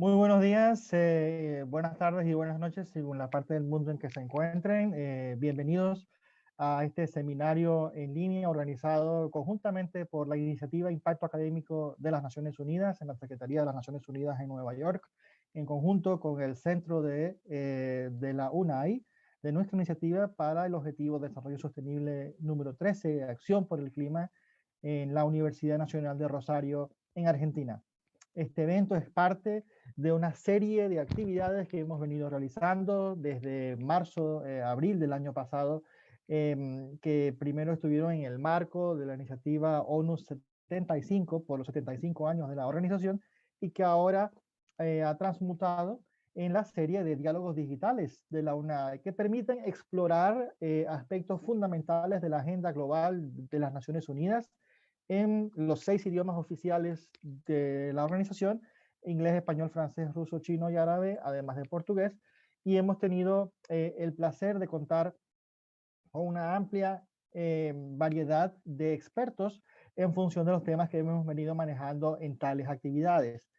Muy buenos días, buenas tardes y buenas noches, según la parte del mundo en que se encuentren. Bienvenidos a este seminario en línea organizado conjuntamente por la Iniciativa Impacto Académico de las Naciones Unidas en la Secretaría de las Naciones Unidas en Nueva York, en conjunto con el Centro de la UNAI, de nuestra iniciativa para el Objetivo de Desarrollo Sostenible número 13, Acción por el Clima, en la Universidad Nacional de Rosario, en Argentina. Este evento es parte de una serie de actividades que hemos venido realizando desde marzo, abril del año pasado, que primero estuvieron en el marco de la iniciativa ONU 75 por los 75 años de la organización y que ahora ha transmutado en la serie de diálogos digitales de la UNAD que permiten explorar aspectos fundamentales de la agenda global de las Naciones Unidas en los 6 idiomas oficiales de la organización: inglés, español, francés, ruso, chino y árabe, además de portugués. Y hemos tenido el placer de contar con una amplia variedad de expertos en función de los temas que hemos venido manejando en tales actividades.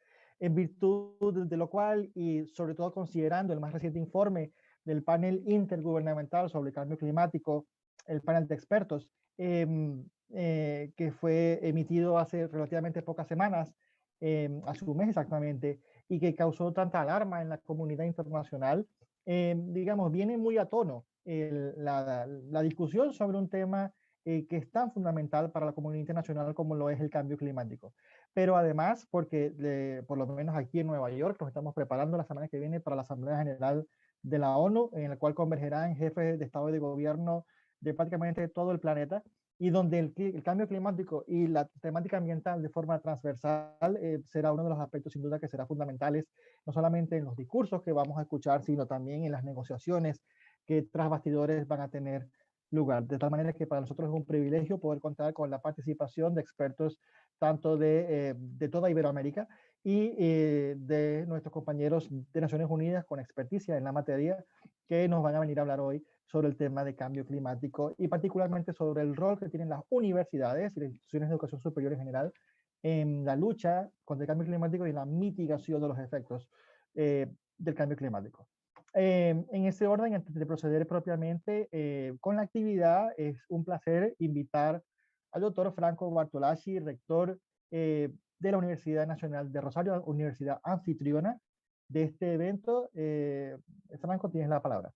En virtud de lo cual, y sobre todo considerando el más reciente informe del panel intergubernamental sobre el cambio climático, el panel de expertos, que fue emitido hace relativamente pocas semanas, hace un mes exactamente, y que causó tanta alarma en la comunidad internacional, digamos, viene muy a tono la discusión sobre un tema que es tan fundamental para la comunidad internacional como lo es el cambio climático. Pero además, porque por lo menos aquí en Nueva York nos estamos preparando la semana que viene para la Asamblea General de la ONU, en la cual convergerán jefes de Estado y de Gobierno de prácticamente todo el planeta, y donde el cambio climático y la temática ambiental de forma transversal será uno de los aspectos sin duda que será fundamentales, no solamente en los discursos que vamos a escuchar, sino también en las negociaciones que tras bastidores van a tener lugar. De tal manera que para nosotros es un privilegio poder contar con la participación de expertos tanto de toda Iberoamérica y de nuestros compañeros de Naciones Unidas con experticia en la materia, que nos van a venir a hablar hoy sobre el tema de cambio climático y particularmente sobre el rol que tienen las universidades y las instituciones de educación superior en general en la lucha contra el cambio climático y la mitigación de los efectos del cambio climático. En ese orden, antes de proceder propiamente con la actividad, es un placer invitar al doctor Franco Bartolacci, rector de la Universidad Nacional de Rosario, universidad anfitriona de este evento. Franco, tienes la palabra.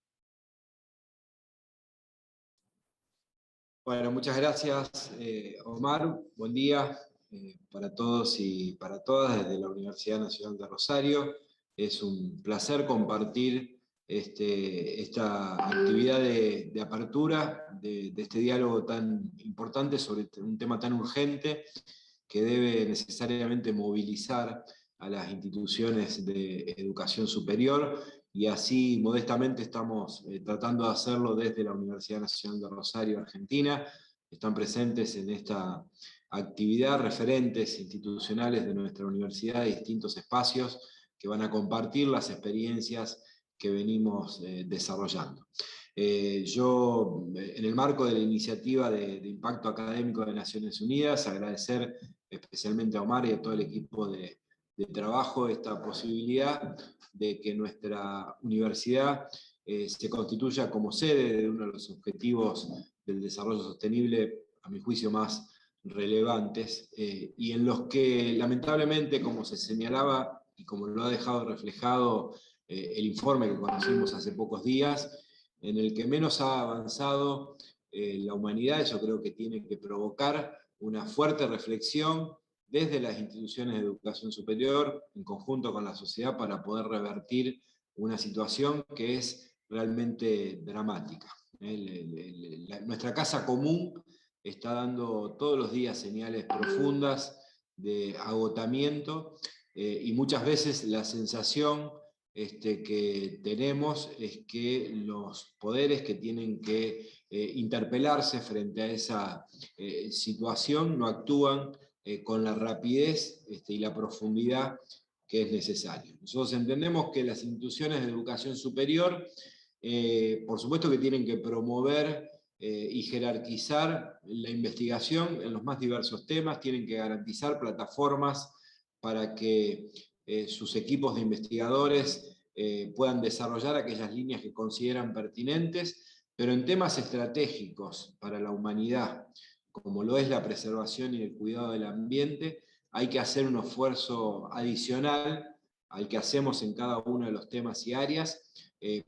Bueno, muchas gracias, Omar. Buen día para todos y para todas desde la Universidad Nacional de Rosario. Es un placer compartir esta actividad de apertura de este diálogo tan importante sobre un tema tan urgente que debe necesariamente movilizar a las instituciones de educación superior, y así modestamente estamos tratando de hacerlo desde la Universidad Nacional de Rosario, Argentina. Están presentes en esta actividad referentes institucionales de nuestra universidad de distintos espacios que van a compartir las experiencias que venimos desarrollando. Yo, en el marco de la iniciativa de Impacto Académico de Naciones Unidas, agradecer especialmente a Omar y a todo el equipo de trabajo esta posibilidad de que nuestra universidad se constituya como sede de uno de los objetivos del desarrollo sostenible, a mi juicio, más relevantes, y en los que lamentablemente, como se señalaba y como lo ha dejado reflejado el informe que conocimos hace pocos días, en el que menos ha avanzado la humanidad. Yo creo que tiene que provocar una fuerte reflexión desde las instituciones de educación superior, en conjunto con la sociedad, para poder revertir una situación que es realmente dramática. Nuestra casa común está dando todos los días señales profundas de agotamiento, y muchas veces la sensación que tenemos es que los poderes que tienen que interpelarse frente a esa situación no actúan con la rapidez y la profundidad que es necesaria. Nosotros entendemos que las instituciones de educación superior, por supuesto que tienen que promover y jerarquizar la investigación en los más diversos temas, tienen que garantizar plataformas para que sus equipos de investigadores puedan desarrollar aquellas líneas que consideran pertinentes, pero en temas estratégicos para la humanidad, como lo es la preservación y el cuidado del ambiente, hay que hacer un esfuerzo adicional al que hacemos en cada uno de los temas y áreas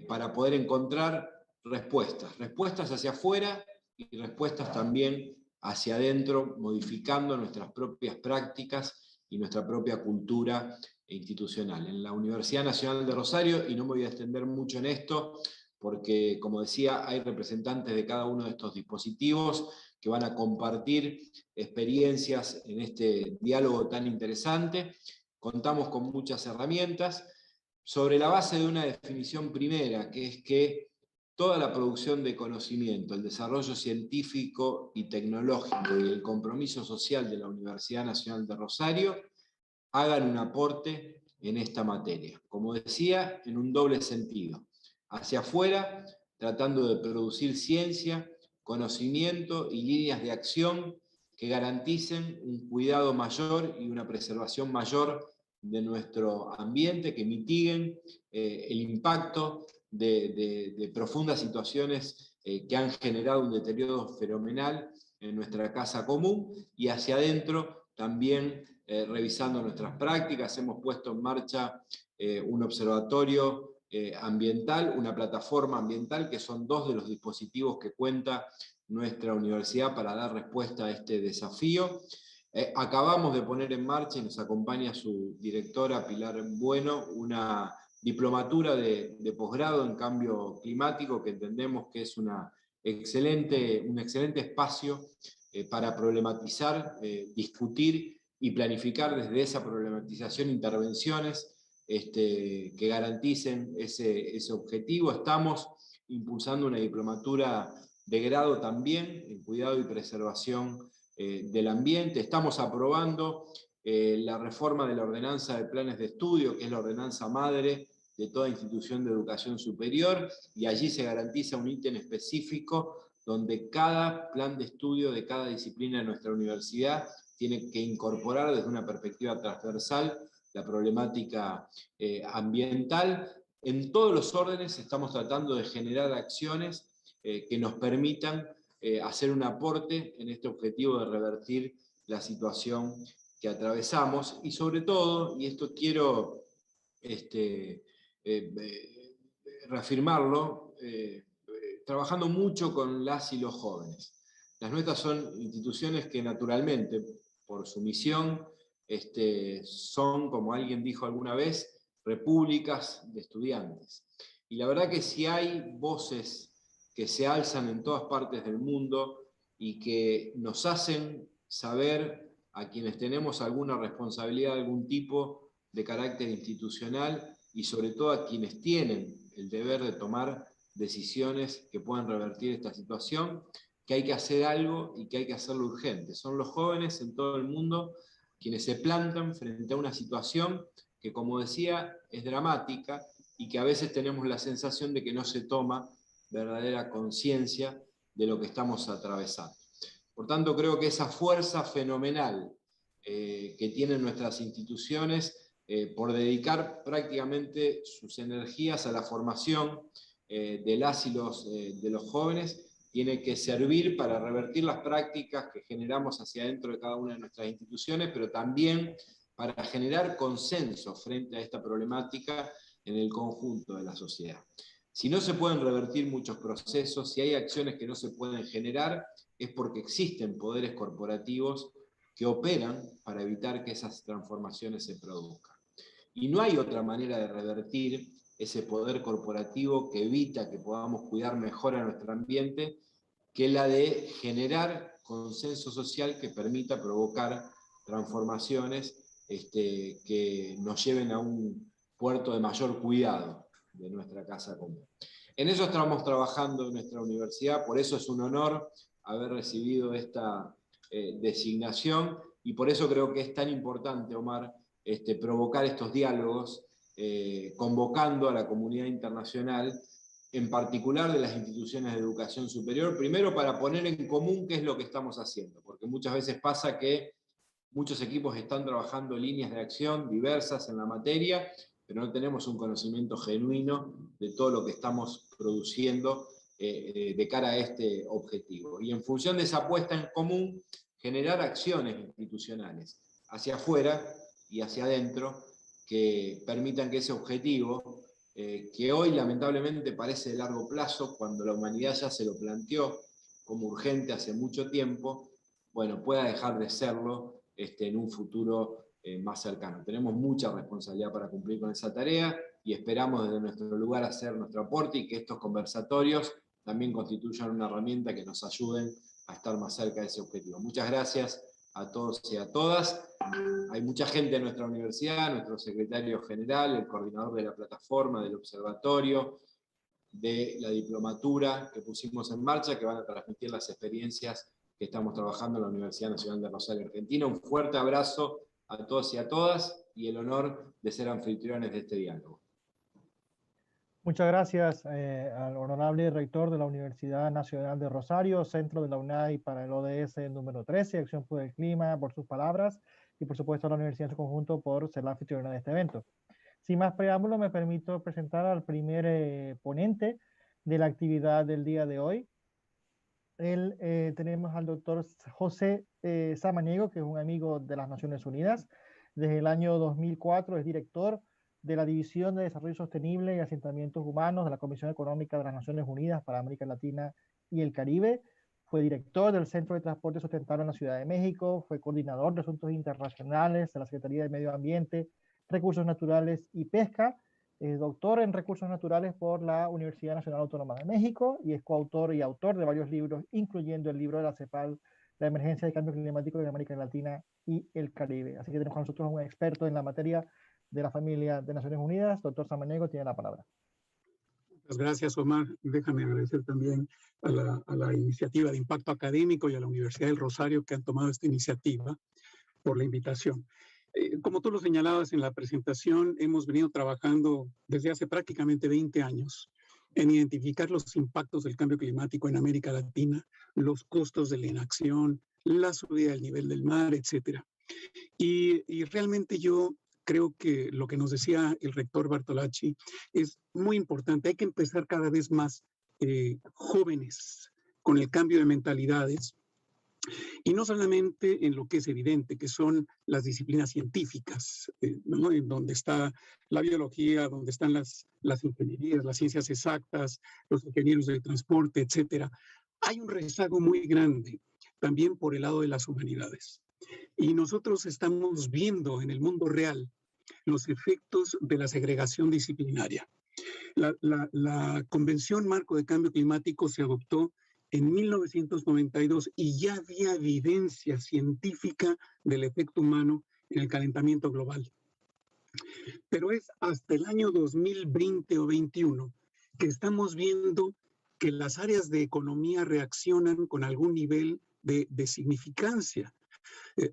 para poder encontrar respuestas hacia afuera y respuestas también hacia adentro, modificando nuestras propias prácticas y nuestra propia cultura institucional. En la Universidad Nacional de Rosario, y no me voy a extender mucho en esto, porque como decía, hay representantes de cada uno de estos dispositivos que van a compartir experiencias en este diálogo tan interesante. Contamos con muchas herramientas, sobre la base de una definición primera, que es que toda la producción de conocimiento, el desarrollo científico y tecnológico y el compromiso social de la Universidad Nacional de Rosario hagan un aporte en esta materia. Como decía, en un doble sentido. Hacia afuera, tratando de producir ciencia, conocimiento y líneas de acción que garanticen un cuidado mayor y una preservación mayor de nuestro ambiente, que mitiguen el impacto de profundas situaciones que han generado un deterioro fenomenal en nuestra casa común, y hacia adentro también revisando nuestras prácticas. Hemos puesto en marcha un observatorio ambiental, una plataforma ambiental, que son dos de los dispositivos que cuenta nuestra universidad para dar respuesta a este desafío. Acabamos de poner en marcha, y nos acompaña su directora Pilar Bueno, una diplomatura de posgrado en cambio climático, que entendemos que es un excelente espacio para problematizar, discutir y planificar desde esa problematización intervenciones que garanticen ese objetivo. Estamos impulsando una diplomatura de grado también en cuidado y preservación del ambiente. Estamos aprobando la reforma de la ordenanza de planes de estudio, que es la ordenanza madre de toda institución de educación superior, y allí se garantiza un ítem específico donde cada plan de estudio de cada disciplina de nuestra universidad tiene que incorporar desde una perspectiva transversal la problemática ambiental. En todos los órdenes estamos tratando de generar acciones que nos permitan hacer un aporte en este objetivo de revertir la situación que atravesamos, y sobre todo, y esto quiero reafirmarlo, trabajando mucho con las y los jóvenes. Las nuestras son instituciones que naturalmente, por su misión, son, como alguien dijo alguna vez, repúblicas de estudiantes. Y la verdad que si hay voces que se alzan en todas partes del mundo y que nos hacen saber a quienes tenemos alguna responsabilidad de algún tipo de carácter institucional, y sobre todo a quienes tienen el deber de tomar decisiones que puedan revertir esta situación, que hay que hacer algo y que hay que hacerlo urgente. Son los jóvenes en todo el mundo quienes se plantan frente a una situación que, como decía, es dramática y que a veces tenemos la sensación de que no se toma verdadera conciencia de lo que estamos atravesando. Por tanto, creo que esa fuerza fenomenal que tienen nuestras instituciones por dedicar prácticamente sus energías a la formación de las y de los jóvenes, tiene que servir para revertir las prácticas que generamos hacia adentro de cada una de nuestras instituciones, pero también para generar consenso frente a esta problemática en el conjunto de la sociedad. Si no se pueden revertir muchos procesos, si hay acciones que no se pueden generar, es porque existen poderes corporativos que operan para evitar que esas transformaciones se produzcan. Y no hay otra manera de revertir ese poder corporativo que evita que podamos cuidar mejor a nuestro ambiente que la de generar consenso social que permita provocar transformaciones que nos lleven a un puerto de mayor cuidado de nuestra casa común. En eso estamos trabajando en nuestra universidad, por eso es un honor haber recibido esta designación, y por eso creo que es tan importante, Omar, provocar estos diálogos, convocando a la comunidad internacional, en particular de las instituciones de educación superior, primero para poner en común qué es lo que estamos haciendo, porque muchas veces pasa que Muchos equipos están trabajando líneas de acción diversas en la materia, pero no tenemos un conocimiento genuino de todo lo que estamos produciendo de cara a este objetivo. Y en función de esa apuesta en común, generar acciones institucionales hacia afuera y hacia adentro que permitan que ese objetivo, que hoy lamentablemente parece de largo plazo, cuando la humanidad ya se lo planteó como urgente hace mucho tiempo, bueno, pueda dejar de serlo en un futuro más cercano. Tenemos mucha responsabilidad para cumplir con esa tarea y esperamos desde nuestro lugar hacer nuestro aporte y que estos conversatorios también constituyan una herramienta que nos ayuden a estar más cerca de ese objetivo. Muchas gracias a todos y a todas. Hay mucha gente en nuestra universidad, nuestro secretario general, el coordinador de la plataforma, del observatorio, de la diplomatura que pusimos en marcha, que van a transmitir las experiencias que estamos trabajando en la Universidad Nacional de Rosario, Argentina. Un fuerte abrazo a todos y a todas y el honor de ser anfitriones de este diálogo. Muchas gracias al honorable rector de la Universidad Nacional de Rosario, centro de la UNAI para el ODS número 13, Acción por el Clima, por sus palabras, y por supuesto a la universidad en su conjunto por ser la anfitriona de este evento. Sin más preámbulo, me permito presentar al primer ponente de la actividad del día de hoy. Tenemos al doctor José Samaniego, que es un amigo de las Naciones Unidas. Desde el año 2004 es director de la División de Desarrollo Sostenible y Asentamientos Humanos de la Comisión Económica de las Naciones Unidas para América Latina y el Caribe. Fue director del Centro de Transporte Sustentable en la Ciudad de México, fue coordinador de asuntos internacionales de la Secretaría de Medio Ambiente, Recursos Naturales y Pesca, es doctor en Recursos Naturales por la Universidad Nacional Autónoma de México y es coautor y autor de varios libros, incluyendo el libro de la CEPAL, La emergencia de cambio climático en América Latina y el Caribe. Así que tenemos con nosotros un experto en la materia de la familia de Naciones Unidas. Doctor Samaniego, tiene la palabra. Muchas gracias, Omar. Déjame agradecer también a la iniciativa de impacto académico y a la Universidad del Rosario que han tomado esta iniciativa por la invitación. Como tú lo señalabas en la presentación, hemos venido trabajando desde hace prácticamente 20 años en identificar los impactos del cambio climático en América Latina, los costos de la inacción, la subida del nivel del mar, etc. Y realmente yo creo que lo que nos decía el rector Bartolacci es muy importante. Hay que empezar cada vez más jóvenes con el cambio de mentalidades. Y no solamente en lo que es evidente, que son las disciplinas científicas, ¿no? En donde está la biología, donde están las ingenierías, las ciencias exactas, los ingenieros del transporte, etcétera. Hay un rezago muy grande también por el lado de las humanidades. Y nosotros estamos viendo en el mundo real los efectos de la segregación disciplinaria. La Convención Marco de Cambio Climático se adoptó en 1992 y ya había evidencia científica del efecto humano en el calentamiento global. Pero es hasta el año 2020 o 21 que estamos viendo que las áreas de economía reaccionan con algún nivel de significancia.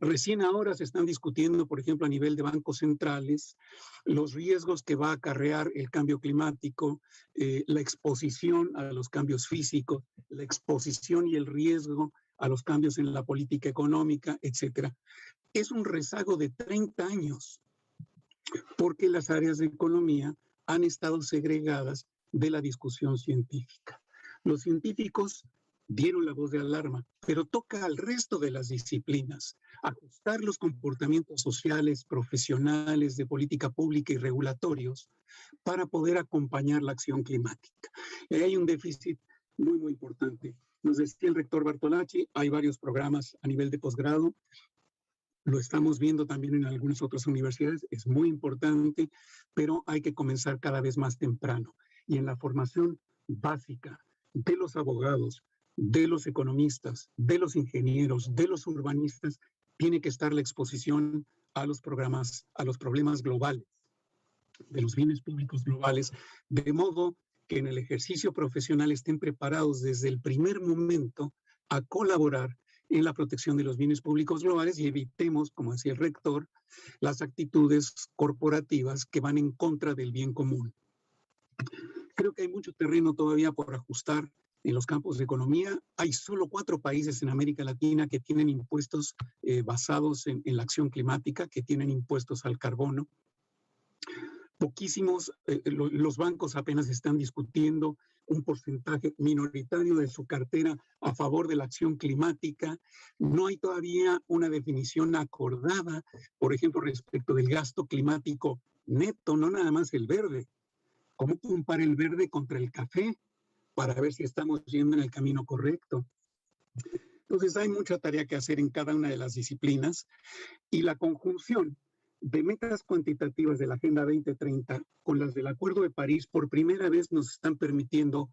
Recién ahora se están discutiendo, por ejemplo, a nivel de bancos centrales, los riesgos que va a acarrear el cambio climático, la exposición a los cambios físicos, la exposición y el riesgo a los cambios en la política económica, etc. Es un rezago de 30 años, porque las áreas de economía han estado segregadas de la discusión científica. Los científicos dieron la voz de alarma, pero toca al resto de las disciplinas ajustar los comportamientos sociales, profesionales, de política pública y regulatorios para poder acompañar la acción climática. Y hay un déficit muy, muy importante. Nos decía el rector Bartolacci, hay varios programas a nivel de posgrado, lo estamos viendo también en algunas otras universidades, es muy importante, pero hay que comenzar cada vez más temprano. Y en la formación básica de los abogados, de los economistas, de los ingenieros, de los urbanistas, tiene que estar la exposición a los problemas globales, de los bienes públicos globales, de modo que en el ejercicio profesional estén preparados desde el primer momento a colaborar en la protección de los bienes públicos globales y evitemos, como decía el rector, las actitudes corporativas que van en contra del bien común. Creo que hay mucho terreno todavía por ajustar en los campos de economía. Hay solo 4 países en América Latina que tienen impuestos basados en la acción climática, que tienen impuestos al carbono. Poquísimos, los bancos apenas están discutiendo un porcentaje minoritario de su cartera a favor de la acción climática. No hay todavía una definición acordada, por ejemplo, respecto del gasto climático neto, no nada más el verde. ¿Cómo compara el verde contra el café para ver si estamos yendo en el camino correcto? Entonces hay mucha tarea que hacer en cada una de las disciplinas, y la conjunción de metas cuantitativas de la Agenda 2030 con las del Acuerdo de París por primera vez nos están permitiendo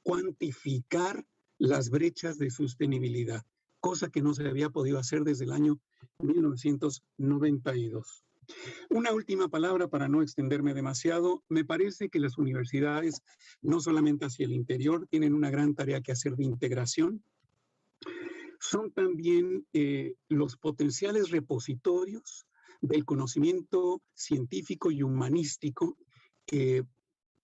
cuantificar las brechas de sostenibilidad, cosa que no se había podido hacer desde el año 1992. Una última palabra para no extenderme demasiado. Me parece que las universidades, no solamente hacia el interior, tienen una gran tarea que hacer de integración. Son también los potenciales repositorios del conocimiento científico y humanístico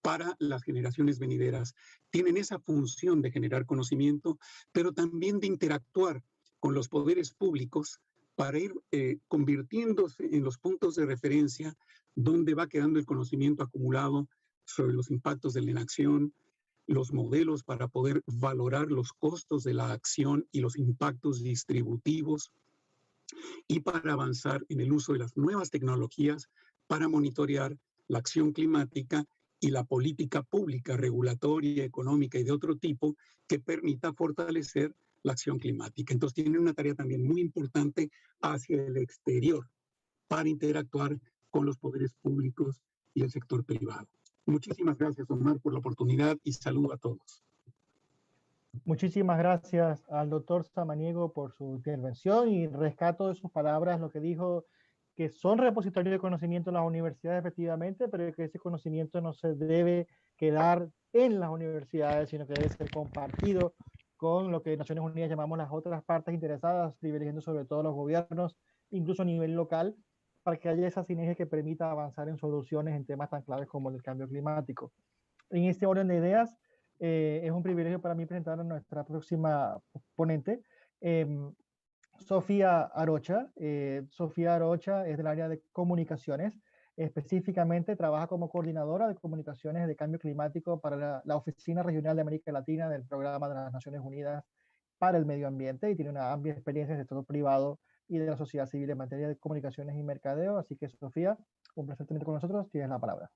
para las generaciones venideras. Tienen esa función de generar conocimiento, pero también de interactuar con los poderes públicos para ir convirtiéndose en los puntos de referencia donde va quedando el conocimiento acumulado sobre los impactos de la inacción, los modelos para poder valorar los costos de la acción y los impactos distributivos, y para avanzar en el uso de las nuevas tecnologías para monitorear la acción climática y la política pública, regulatoria, económica y de otro tipo que permita fortalecer la acción climática. Entonces tienen una tarea también muy importante hacia el exterior para interactuar con los poderes públicos y el sector privado. Muchísimas gracias, Omar, por la oportunidad, y saludo a todos. Muchísimas gracias al doctor Samaniego por su intervención, y rescato de sus palabras lo que dijo, que son repositorios de conocimiento en las universidades efectivamente, pero que ese conocimiento no se debe quedar en las universidades, sino que debe ser compartido con lo que Naciones Unidas llamamos las otras partes interesadas, privilegiando sobre todo los gobiernos, incluso a nivel local, para que haya esa sinergia que permita avanzar en soluciones en temas tan claves como el cambio climático. En este orden de ideas, es un privilegio para mí presentar a nuestra próxima ponente, Sofía Arocha. Sofía Arocha es del área de comunicaciones, específicamente trabaja como coordinadora de comunicaciones de cambio climático para la Oficina Regional de América Latina del Programa de las Naciones Unidas para el Medio Ambiente, y tiene una amplia experiencia en el sector privado y de la sociedad civil en materia de comunicaciones y mercadeo. Así que, Sofía, un placer tenerte con nosotros, tienes la palabra.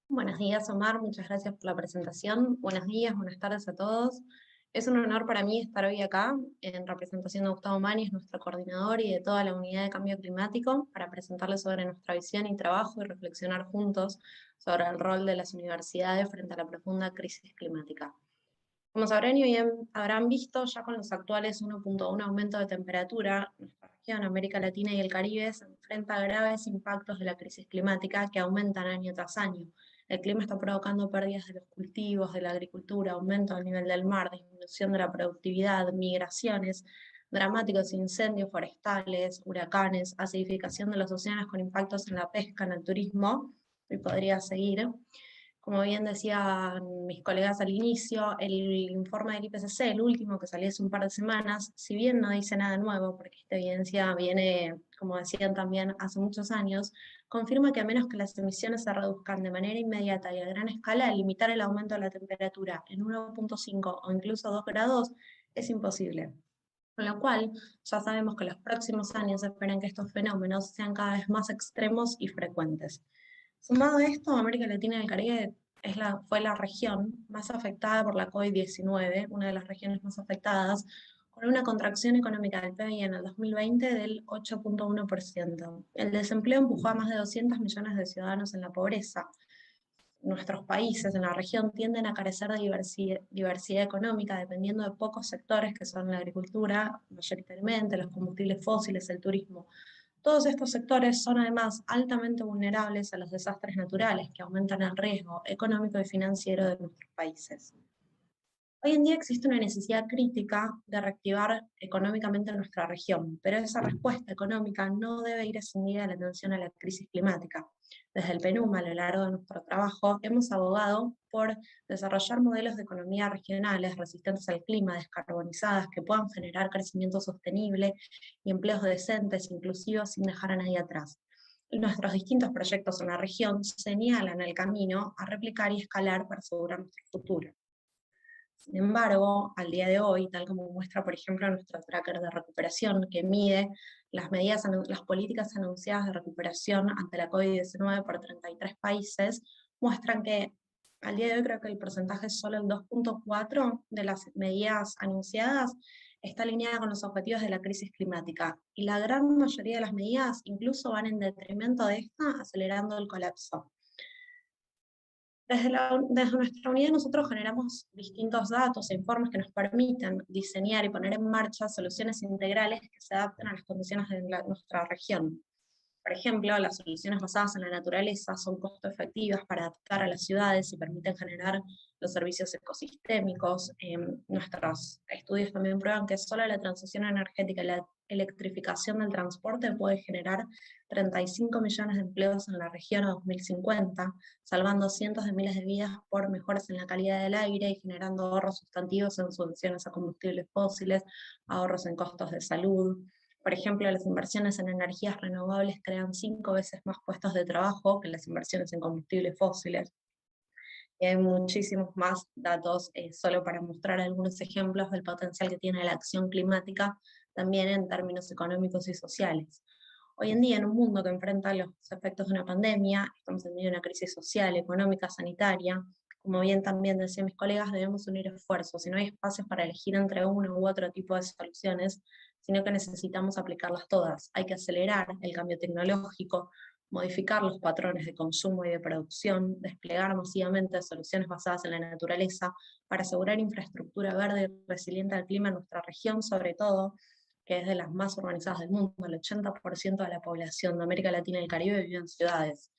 Buenos días, Omar, muchas gracias por la presentación. Buenos días, buenas tardes a todos. Es un honor para mí estar hoy acá en representación de Gustavo Manis, nuestro coordinador, y de toda la unidad de cambio climático, para presentarles sobre nuestra visión y trabajo y reflexionar juntos sobre el rol de las universidades frente a la profunda crisis climática. Como sabrán y bien habrán visto, ya con los actuales 1.1 aumento de temperatura, nuestra región, América Latina y el Caribe, se enfrenta a graves impactos de la crisis climática que aumentan año tras año. El clima está provocando pérdidas de los cultivos, de la agricultura, aumento del nivel del mar, disminución de la productividad, migraciones, dramáticos incendios forestales, huracanes, acidificación de los océanos con impactos en la pesca, en el turismo, y podría seguir. Como bien decían mis colegas al inicio, el informe del IPCC, el último que salió hace un par de semanas, si bien no dice nada nuevo, porque esta evidencia viene, como decían también, hace muchos años, confirma que a menos que las emisiones se reduzcan de manera inmediata y a gran escala, limitar el aumento de la temperatura en 1.5 o incluso 2 grados es imposible. Con lo cual, ya sabemos que los próximos años esperan que estos fenómenos sean cada vez más extremos y frecuentes. Sumado a esto, América Latina y el Caribe fue la región más afectada por la COVID-19, una de las regiones más afectadas, con una contracción económica del PBI en el 2020 del 8.1%. El desempleo empujó a más de 200 millones de ciudadanos en la pobreza. Nuestros países en la región tienden a carecer de diversidad económica, dependiendo de pocos sectores que son la agricultura, mayoritariamente, los combustibles fósiles, el turismo. Todos estos sectores son además altamente vulnerables a los desastres naturales que aumentan el riesgo económico y financiero de nuestros países. Hoy en día existe una necesidad crítica de reactivar económicamente nuestra región, pero esa respuesta económica no debe ir escindida de la atención a la crisis climática. Desde el PNUM, a lo largo de nuestro trabajo, hemos abogado por desarrollar modelos de economía regionales resistentes al clima, descarbonizadas, que puedan generar crecimiento sostenible y empleos decentes, inclusivos, sin dejar a nadie atrás. Nuestros distintos proyectos en la región señalan el camino a replicar y escalar para asegurar nuestro futuro. Sin embargo, al día de hoy, tal como muestra, por ejemplo, nuestro tracker de recuperación, que mide las políticas anunciadas de recuperación ante la COVID-19 por 33 países, muestran que al día de hoy creo que el porcentaje es solo el 2.4 de las medidas anunciadas está alineada con los objetivos de la crisis climática, y la gran mayoría de las medidas incluso van en detrimento de esta, acelerando el colapso. Desde nuestra unidad nosotros generamos distintos datos e informes que nos permiten diseñar y poner en marcha soluciones integrales que se adapten a las condiciones de nuestra región. Por ejemplo, las soluciones basadas en la naturaleza son costo efectivas para adaptar a las ciudades y permiten generar los servicios ecosistémicos. Nuestros estudios también prueban que solo la transición energética y la electrificación del transporte puede generar 35 millones de empleos en la región a 2050, salvando cientos de miles de vidas por mejoras en la calidad del aire y generando ahorros sustantivos en subvenciones a combustibles fósiles, ahorros en costos de salud. Por ejemplo, las inversiones en energías renovables crean 5 veces más puestos de trabajo que las inversiones en combustibles fósiles. Y hay muchísimos más datos, solo para mostrar algunos ejemplos del potencial que tiene la acción climática, también en términos económicos y sociales. Hoy en día, en un mundo que enfrenta los efectos de una pandemia, estamos en medio de una crisis social, económica, sanitaria. Como bien también decían mis colegas, debemos unir esfuerzos, y no hay espacios para elegir entre uno u otro tipo de soluciones, sino que necesitamos aplicarlas todas. Hay que acelerar el cambio tecnológico, modificar los patrones de consumo y de producción, desplegar masivamente soluciones basadas en la naturaleza para asegurar infraestructura verde y resiliente al clima en nuestra región, sobre todo, que es de las más urbanizadas del mundo. El 80% de la población de América Latina y el Caribe vive en ciudades.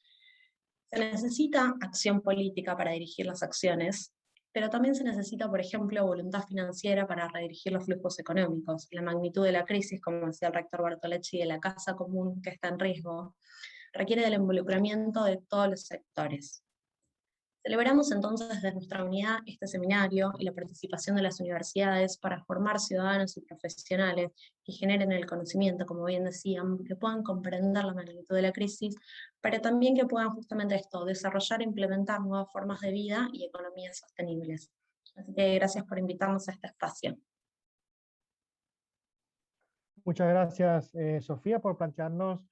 Se necesita acción política para dirigir las acciones, pero también se necesita, por ejemplo, voluntad financiera para redirigir los flujos económicos. La magnitud de la crisis, como decía el rector Bertolecci, de la casa común que está en riesgo, requiere del involucramiento de todos los sectores. Celebramos entonces desde nuestra unidad este seminario y la participación de las universidades para formar ciudadanos y profesionales que generen el conocimiento, como bien decían, que puedan comprender la magnitud de la crisis, pero también que puedan justamente desarrollar e implementar nuevas formas de vida y economías sostenibles. Así que gracias por invitarnos a este espacio. Muchas gracias, Sofía, por plantearnos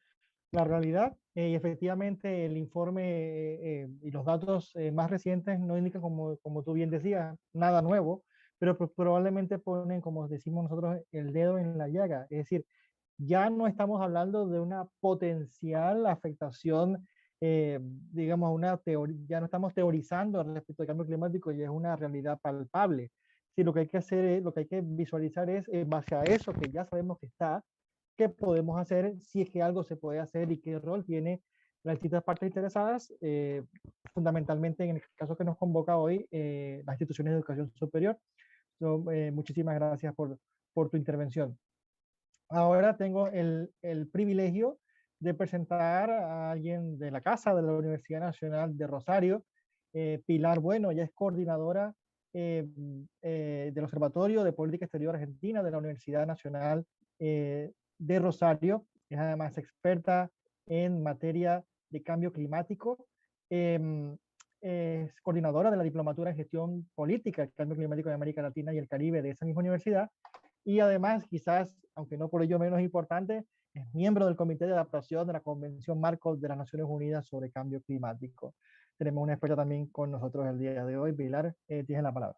la realidad. Y efectivamente el informe y los datos más recientes no indican, como tú bien decías, nada nuevo, pero probablemente ponen, como decimos nosotros, el dedo en la llaga. Es decir, ya no estamos hablando de una potencial afectación, digamos, ya no estamos teorizando respecto al cambio climático, ya es una realidad palpable. Sí, lo que hay que hacer es, lo que hay que visualizar es, en base a eso que ya sabemos que está, qué podemos hacer, si es que algo se puede hacer y qué rol tiene las distintas partes interesadas, fundamentalmente en el caso que nos convoca hoy, las instituciones de educación superior. Muchísimas gracias por tu intervención. Ahora tengo el privilegio de presentar a alguien de la casa de la Universidad Nacional de Rosario, Pilar Bueno. Ella es coordinadora del Observatorio de Política Exterior Argentina de la Universidad Nacional de Rosario. Es además experta en materia de cambio climático. Es coordinadora de la Diplomatura en Gestión Política, Cambio Climático de América Latina y el Caribe de esa misma universidad. Y además, quizás, aunque no por ello menos importante, es miembro del Comité de Adaptación de la Convención Marco de las Naciones Unidas sobre Cambio Climático. Tenemos una experta también con nosotros el día de hoy. Pilar, tienes la palabra.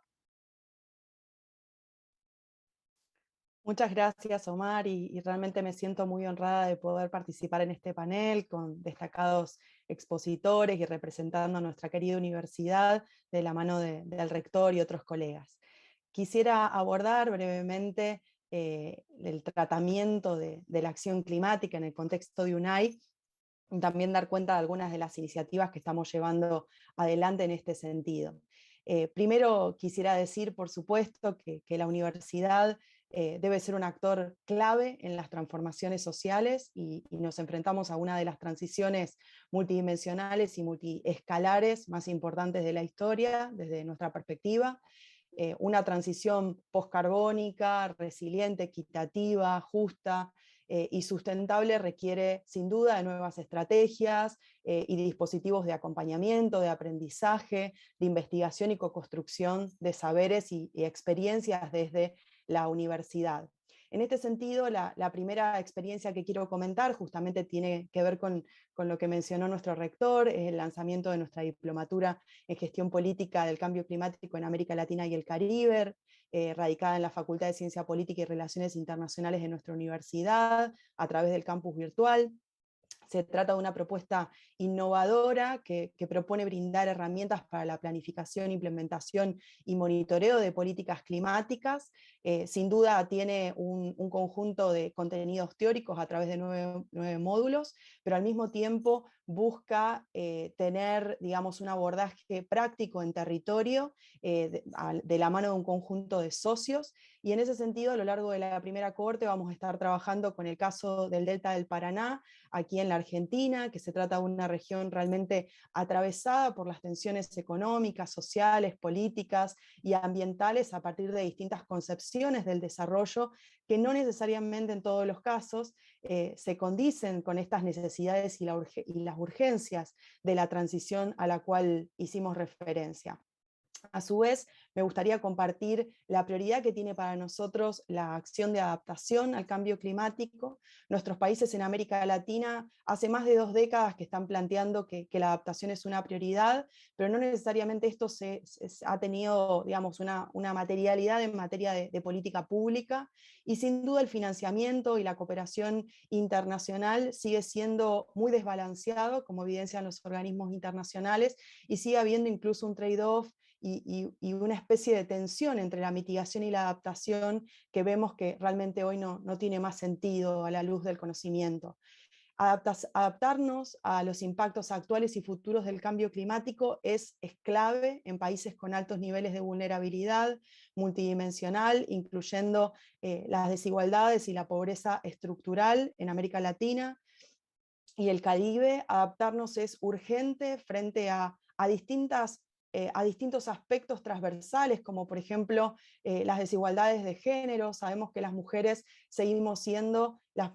Muchas gracias, Omar, y realmente me siento muy honrada de poder participar en este panel con destacados expositores y representando a nuestra querida universidad de la mano del rector y otros colegas. Quisiera abordar brevemente el tratamiento de la acción climática en el contexto de UNAI, y también dar cuenta de algunas de las iniciativas que estamos llevando adelante en este sentido. Primero quisiera decir, por supuesto, que la universidad debe ser un actor clave en las transformaciones sociales y nos enfrentamos a una de las transiciones multidimensionales y multiescalares más importantes de la historia desde nuestra perspectiva. Una transición postcarbónica, resiliente, equitativa, justa y sustentable requiere sin duda de nuevas estrategias y dispositivos de acompañamiento, de aprendizaje, de investigación y co-construcción de saberes y experiencias desde la universidad. En este sentido, la primera experiencia que quiero comentar justamente tiene que ver con lo que mencionó nuestro rector, es el lanzamiento de nuestra diplomatura en gestión política del cambio climático en América Latina y el Caribe, radicada en la Facultad de Ciencia Política y Relaciones Internacionales de nuestra universidad, a través del campus virtual. Se trata de una propuesta innovadora que propone brindar herramientas para la planificación, implementación y monitoreo de políticas climáticas. Sin duda tiene un conjunto de contenidos teóricos a través de 9 módulos, pero al mismo tiempo busca tener, digamos, un abordaje práctico en territorio de la mano de un conjunto de socios. Y en ese sentido, a lo largo de la primera cohorte vamos a estar trabajando con el caso del Delta del Paraná, aquí en la Argentina, que se trata de una región realmente atravesada por las tensiones económicas, sociales, políticas y ambientales a partir de distintas concepciones del desarrollo que no necesariamente en todos los casos se condicen con estas necesidades y las urgencias de la transición a la cual hicimos referencia. A su vez, me gustaría compartir la prioridad que tiene para nosotros la acción de adaptación al cambio climático. Nuestros países en América Latina hace más de 2 décadas que están planteando que la adaptación es una prioridad, pero no necesariamente esto ha tenido, digamos, una materialidad en materia de política pública, y sin duda el financiamiento y la cooperación internacional sigue siendo muy desbalanceado, como evidencian los organismos internacionales, y sigue habiendo incluso un trade-off y una especie de tensión entre la mitigación y la adaptación que vemos que realmente hoy no tiene más sentido a la luz del conocimiento. Adaptarnos a los impactos actuales y futuros del cambio climático es clave en países con altos niveles de vulnerabilidad multidimensional, incluyendo las desigualdades y la pobreza estructural en América Latina y el Caribe. Adaptarnos es urgente frente a distintos aspectos transversales, como por ejemplo las desigualdades de género. Sabemos que las mujeres seguimos siendo las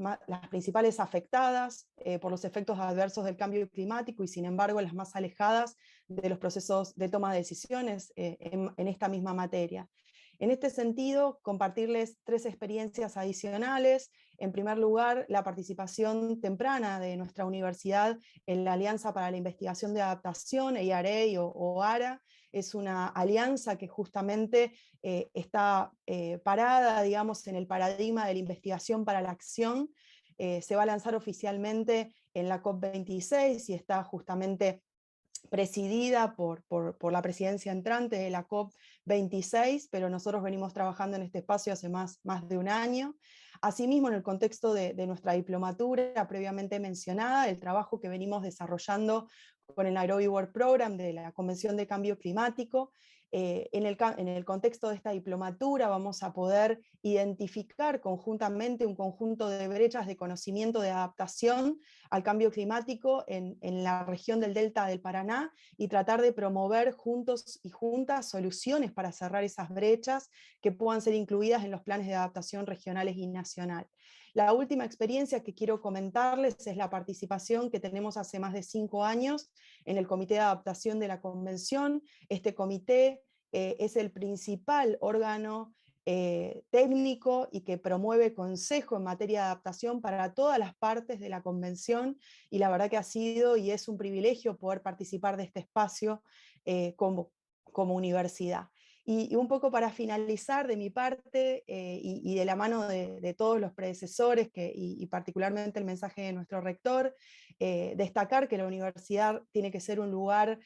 principales afectadas por los efectos adversos del cambio climático y sin embargo las más alejadas de los procesos de toma de decisiones en esta misma materia. En este sentido, compartirles 3 experiencias adicionales. En primer lugar, la participación temprana de nuestra universidad en la Alianza para la Investigación de Adaptación, ARA o ARA, es una alianza que justamente está parada, digamos, en el paradigma de la investigación para la acción. Se va a lanzar oficialmente en la COP26 y está justamente presidida por la presidencia entrante de la COP26, pero nosotros venimos trabajando en este espacio hace más de un año. Asimismo, en el contexto de nuestra diplomatura previamente mencionada, el trabajo que venimos desarrollando con el Nairobi World Program de la Convención de Cambio Climático, en el contexto de esta diplomatura vamos a poder identificar conjuntamente un conjunto de brechas de conocimiento de adaptación al cambio climático en la región del Delta del Paraná y tratar de promover juntos y juntas soluciones para cerrar esas brechas que puedan ser incluidas en los planes de adaptación regionales y nacional. La última experiencia que quiero comentarles es la participación que tenemos hace más de 5 años en el Comité de Adaptación de la Convención. Este comité es el principal órgano técnico y que promueve consejo en materia de adaptación para todas las partes de la Convención, y la verdad que ha sido y es un privilegio poder participar de este espacio como universidad. Y un poco para finalizar de mi parte y de la mano de todos los predecesores y particularmente el mensaje de nuestro rector, destacar que la universidad tiene que ser un lugar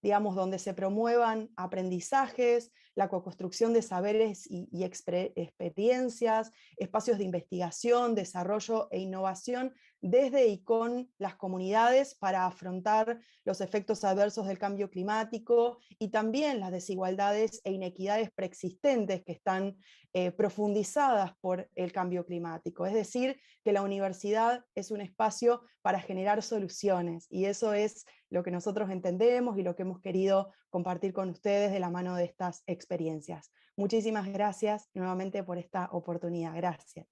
digamos, donde se promuevan aprendizajes, la coconstrucción de saberes y experiencias, espacios de investigación, desarrollo e innovación desde y con las comunidades para afrontar los efectos adversos del cambio climático y también las desigualdades e inequidades preexistentes que están profundizadas por el cambio climático. Es decir, que la universidad es un espacio para generar soluciones, y eso es lo que nosotros entendemos y lo que hemos querido compartir con ustedes de la mano de estas experiencias. Muchísimas gracias nuevamente por esta oportunidad. Gracias.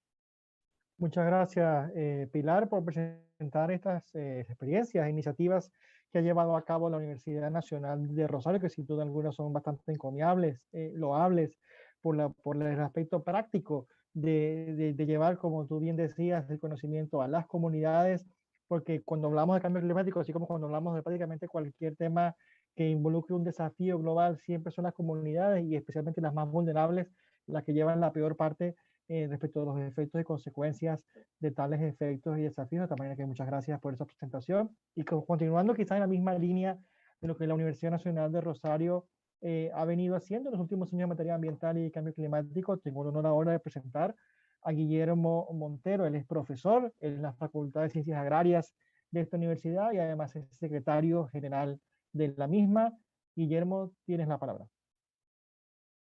Muchas gracias, Pilar, por presentar estas experiencias e iniciativas que ha llevado a cabo la Universidad Nacional de Rosario, que sin duda alguna son bastante encomiables, loables, por el aspecto práctico de llevar, como tú bien decías, el conocimiento a las comunidades, porque cuando hablamos de cambio climático, así como cuando hablamos de prácticamente cualquier tema que involucre un desafío global, siempre son las comunidades y especialmente las más vulnerables las que llevan la peor parte respecto a los efectos y consecuencias de tales efectos y desafíos. De tal manera que muchas gracias por esa presentación. Y continuando quizás en la misma línea de lo que la Universidad Nacional de Rosario ha venido haciendo en los últimos años en materia ambiental y cambio climático, tengo el honor ahora de presentar a Guillermo Montero. Él es profesor en la Facultad de Ciencias Agrarias de esta universidad y además es secretario general de la misma. Guillermo, tienes la palabra.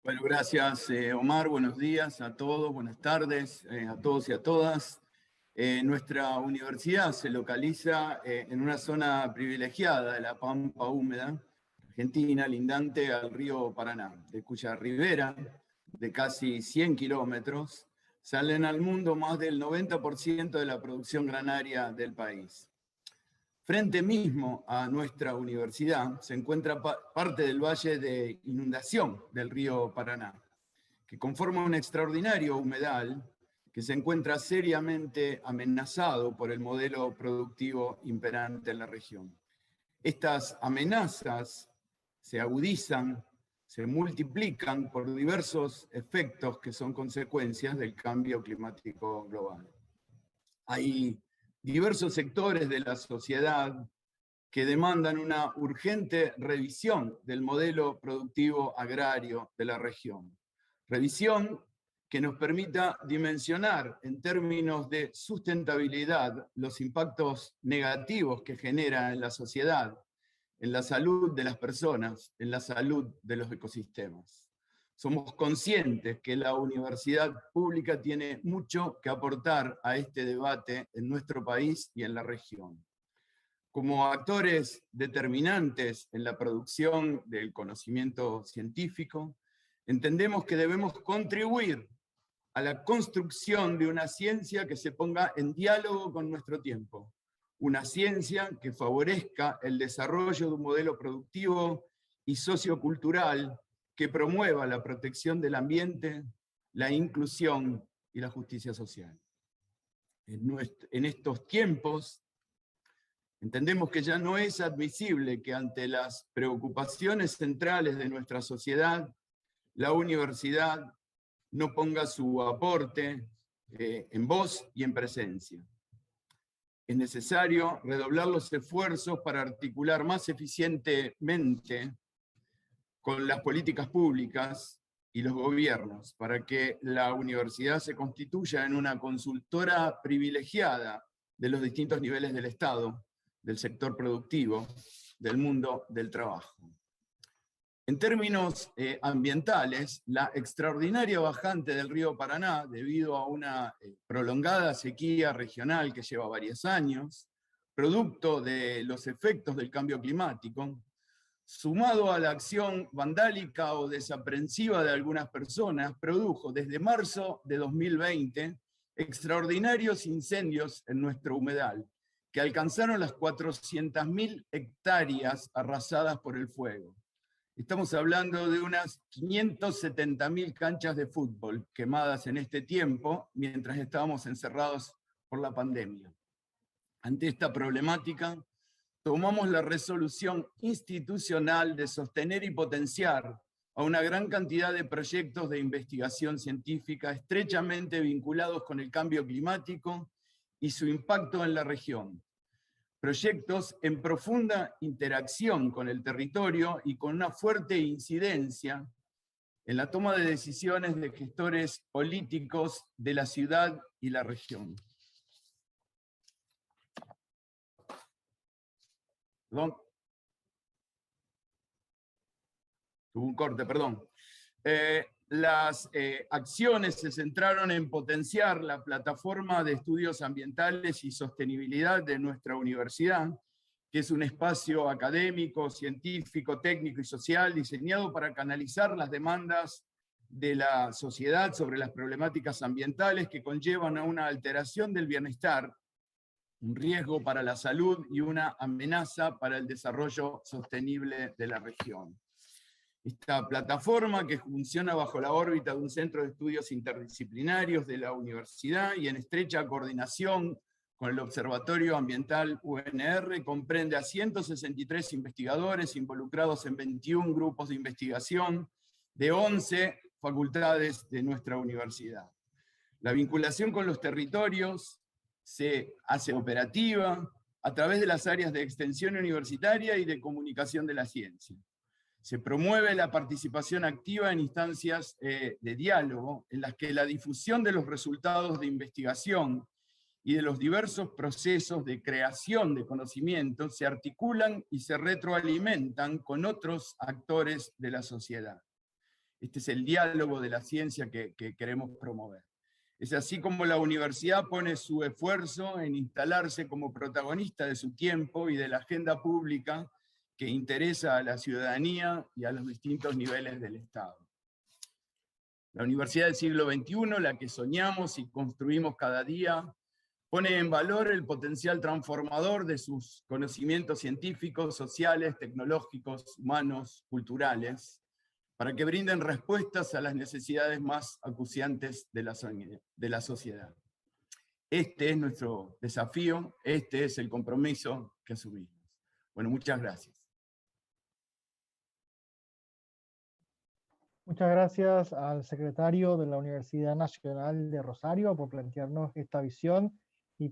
Bueno, gracias Omar, buenos días a todos, buenas tardes a todos y a todas. Nuestra universidad se localiza en una zona privilegiada de la Pampa Húmeda, Argentina, lindante al río Paraná, de cuya ribera, de casi 100 kilómetros, salen al mundo más del 90% de la producción granaria del país. Frente mismo a nuestra universidad se encuentra parte del valle de inundación del río Paraná, que conforma un extraordinario humedal que se encuentra seriamente amenazado por el modelo productivo imperante en la región. Estas amenazas se agudizan, se multiplican por diversos efectos que son consecuencias del cambio climático global. Hay diversos sectores de la sociedad que demandan una urgente revisión del modelo productivo agrario de la región. Revisión que nos permita dimensionar en términos de sustentabilidad los impactos negativos que genera en la sociedad, en la salud de las personas, en la salud de los ecosistemas. Somos conscientes que la universidad pública tiene mucho que aportar a este debate en nuestro país y en la región. Como actores determinantes en la producción del conocimiento científico, entendemos que debemos contribuir a la construcción de una ciencia que se ponga en diálogo con nuestro tiempo, una ciencia que favorezca el desarrollo de un modelo productivo y sociocultural que promueva la protección del ambiente, la inclusión y la justicia social. En estos tiempos, entendemos que ya no es admisible que ante las preocupaciones centrales de nuestra sociedad, la universidad no ponga su aporte en voz y en presencia. Es necesario redoblar los esfuerzos para articular más eficientemente con las políticas públicas y los gobiernos, para que la universidad se constituya en una consultora privilegiada de los distintos niveles del Estado, del sector productivo, del mundo del trabajo. En términos ambientales, la extraordinaria bajante del río Paraná, debido a una prolongada sequía regional que lleva varios años, producto de los efectos del cambio climático, sumado a la acción vandálica o desaprensiva de algunas personas, produjo desde marzo de 2020 extraordinarios incendios en nuestro humedal, que alcanzaron las 400.000 hectáreas arrasadas por el fuego. Estamos hablando de unas 570.000 canchas de fútbol quemadas en este tiempo, mientras estábamos encerrados por la pandemia. Ante esta problemática, tomamos la resolución institucional de sostener y potenciar a una gran cantidad de proyectos de investigación científica estrechamente vinculados con el cambio climático y su impacto en la región. Proyectos en profunda interacción con el territorio y con una fuerte incidencia en la toma de decisiones de gestores políticos de la ciudad y la región. Perdón. Tuvo un corte, perdón. Las acciones se centraron en potenciar la plataforma de estudios ambientales y sostenibilidad de nuestra universidad, que es un espacio académico, científico, técnico y social diseñado para canalizar las demandas de la sociedad sobre las problemáticas ambientales que conllevan a una alteración del bienestar, un riesgo para la salud y una amenaza para el desarrollo sostenible de la región. Esta plataforma, que funciona bajo la órbita de un centro de estudios interdisciplinarios de la universidad y en estrecha coordinación con el Observatorio Ambiental UNR, comprende a 163 investigadores involucrados en 21 grupos de investigación de 11 facultades de nuestra universidad. La vinculación con los territorios se hace operativa a través de las áreas de extensión universitaria y de comunicación de la ciencia. Se promueve la participación activa en instancias de diálogo en las que la difusión de los resultados de investigación y de los diversos procesos de creación de conocimiento se articulan y se retroalimentan con otros actores de la sociedad. Este es el diálogo de la ciencia que queremos promover. Es así como la universidad pone su esfuerzo en instalarse como protagonista de su tiempo y de la agenda pública que interesa a la ciudadanía y a los distintos niveles del Estado. La Universidad del siglo XXI, la que soñamos y construimos cada día, pone en valor el potencial transformador de sus conocimientos científicos, sociales, tecnológicos, humanos, culturales, para que brinden respuestas a las necesidades más acuciantes de la sociedad. Este es nuestro desafío, este es el compromiso que asumimos. Bueno, muchas gracias. Muchas gracias al secretario de la Universidad Nacional de Rosario por plantearnos esta visión y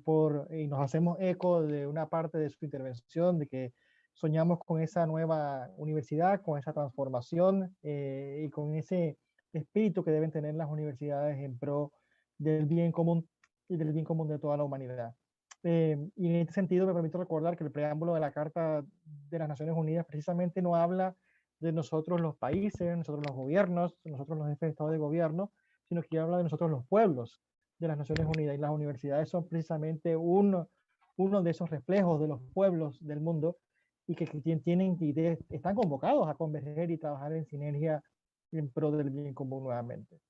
nos hacemos eco de una parte de su intervención, de que soñamos con esa nueva universidad, con esa transformación y con ese espíritu que deben tener las universidades en pro del bien común y del bien común de toda la humanidad. Y en este sentido me permito recordar que el preámbulo de la Carta de las Naciones Unidas precisamente no habla de nosotros los países, nosotros los gobiernos, nosotros los jefes de Estado de gobierno, sino que habla de nosotros los pueblos de las Naciones Unidas, y las universidades son precisamente uno de esos reflejos de los pueblos del mundo y que están convocados a converger y trabajar en sinergia en pro del bien común nuevamente.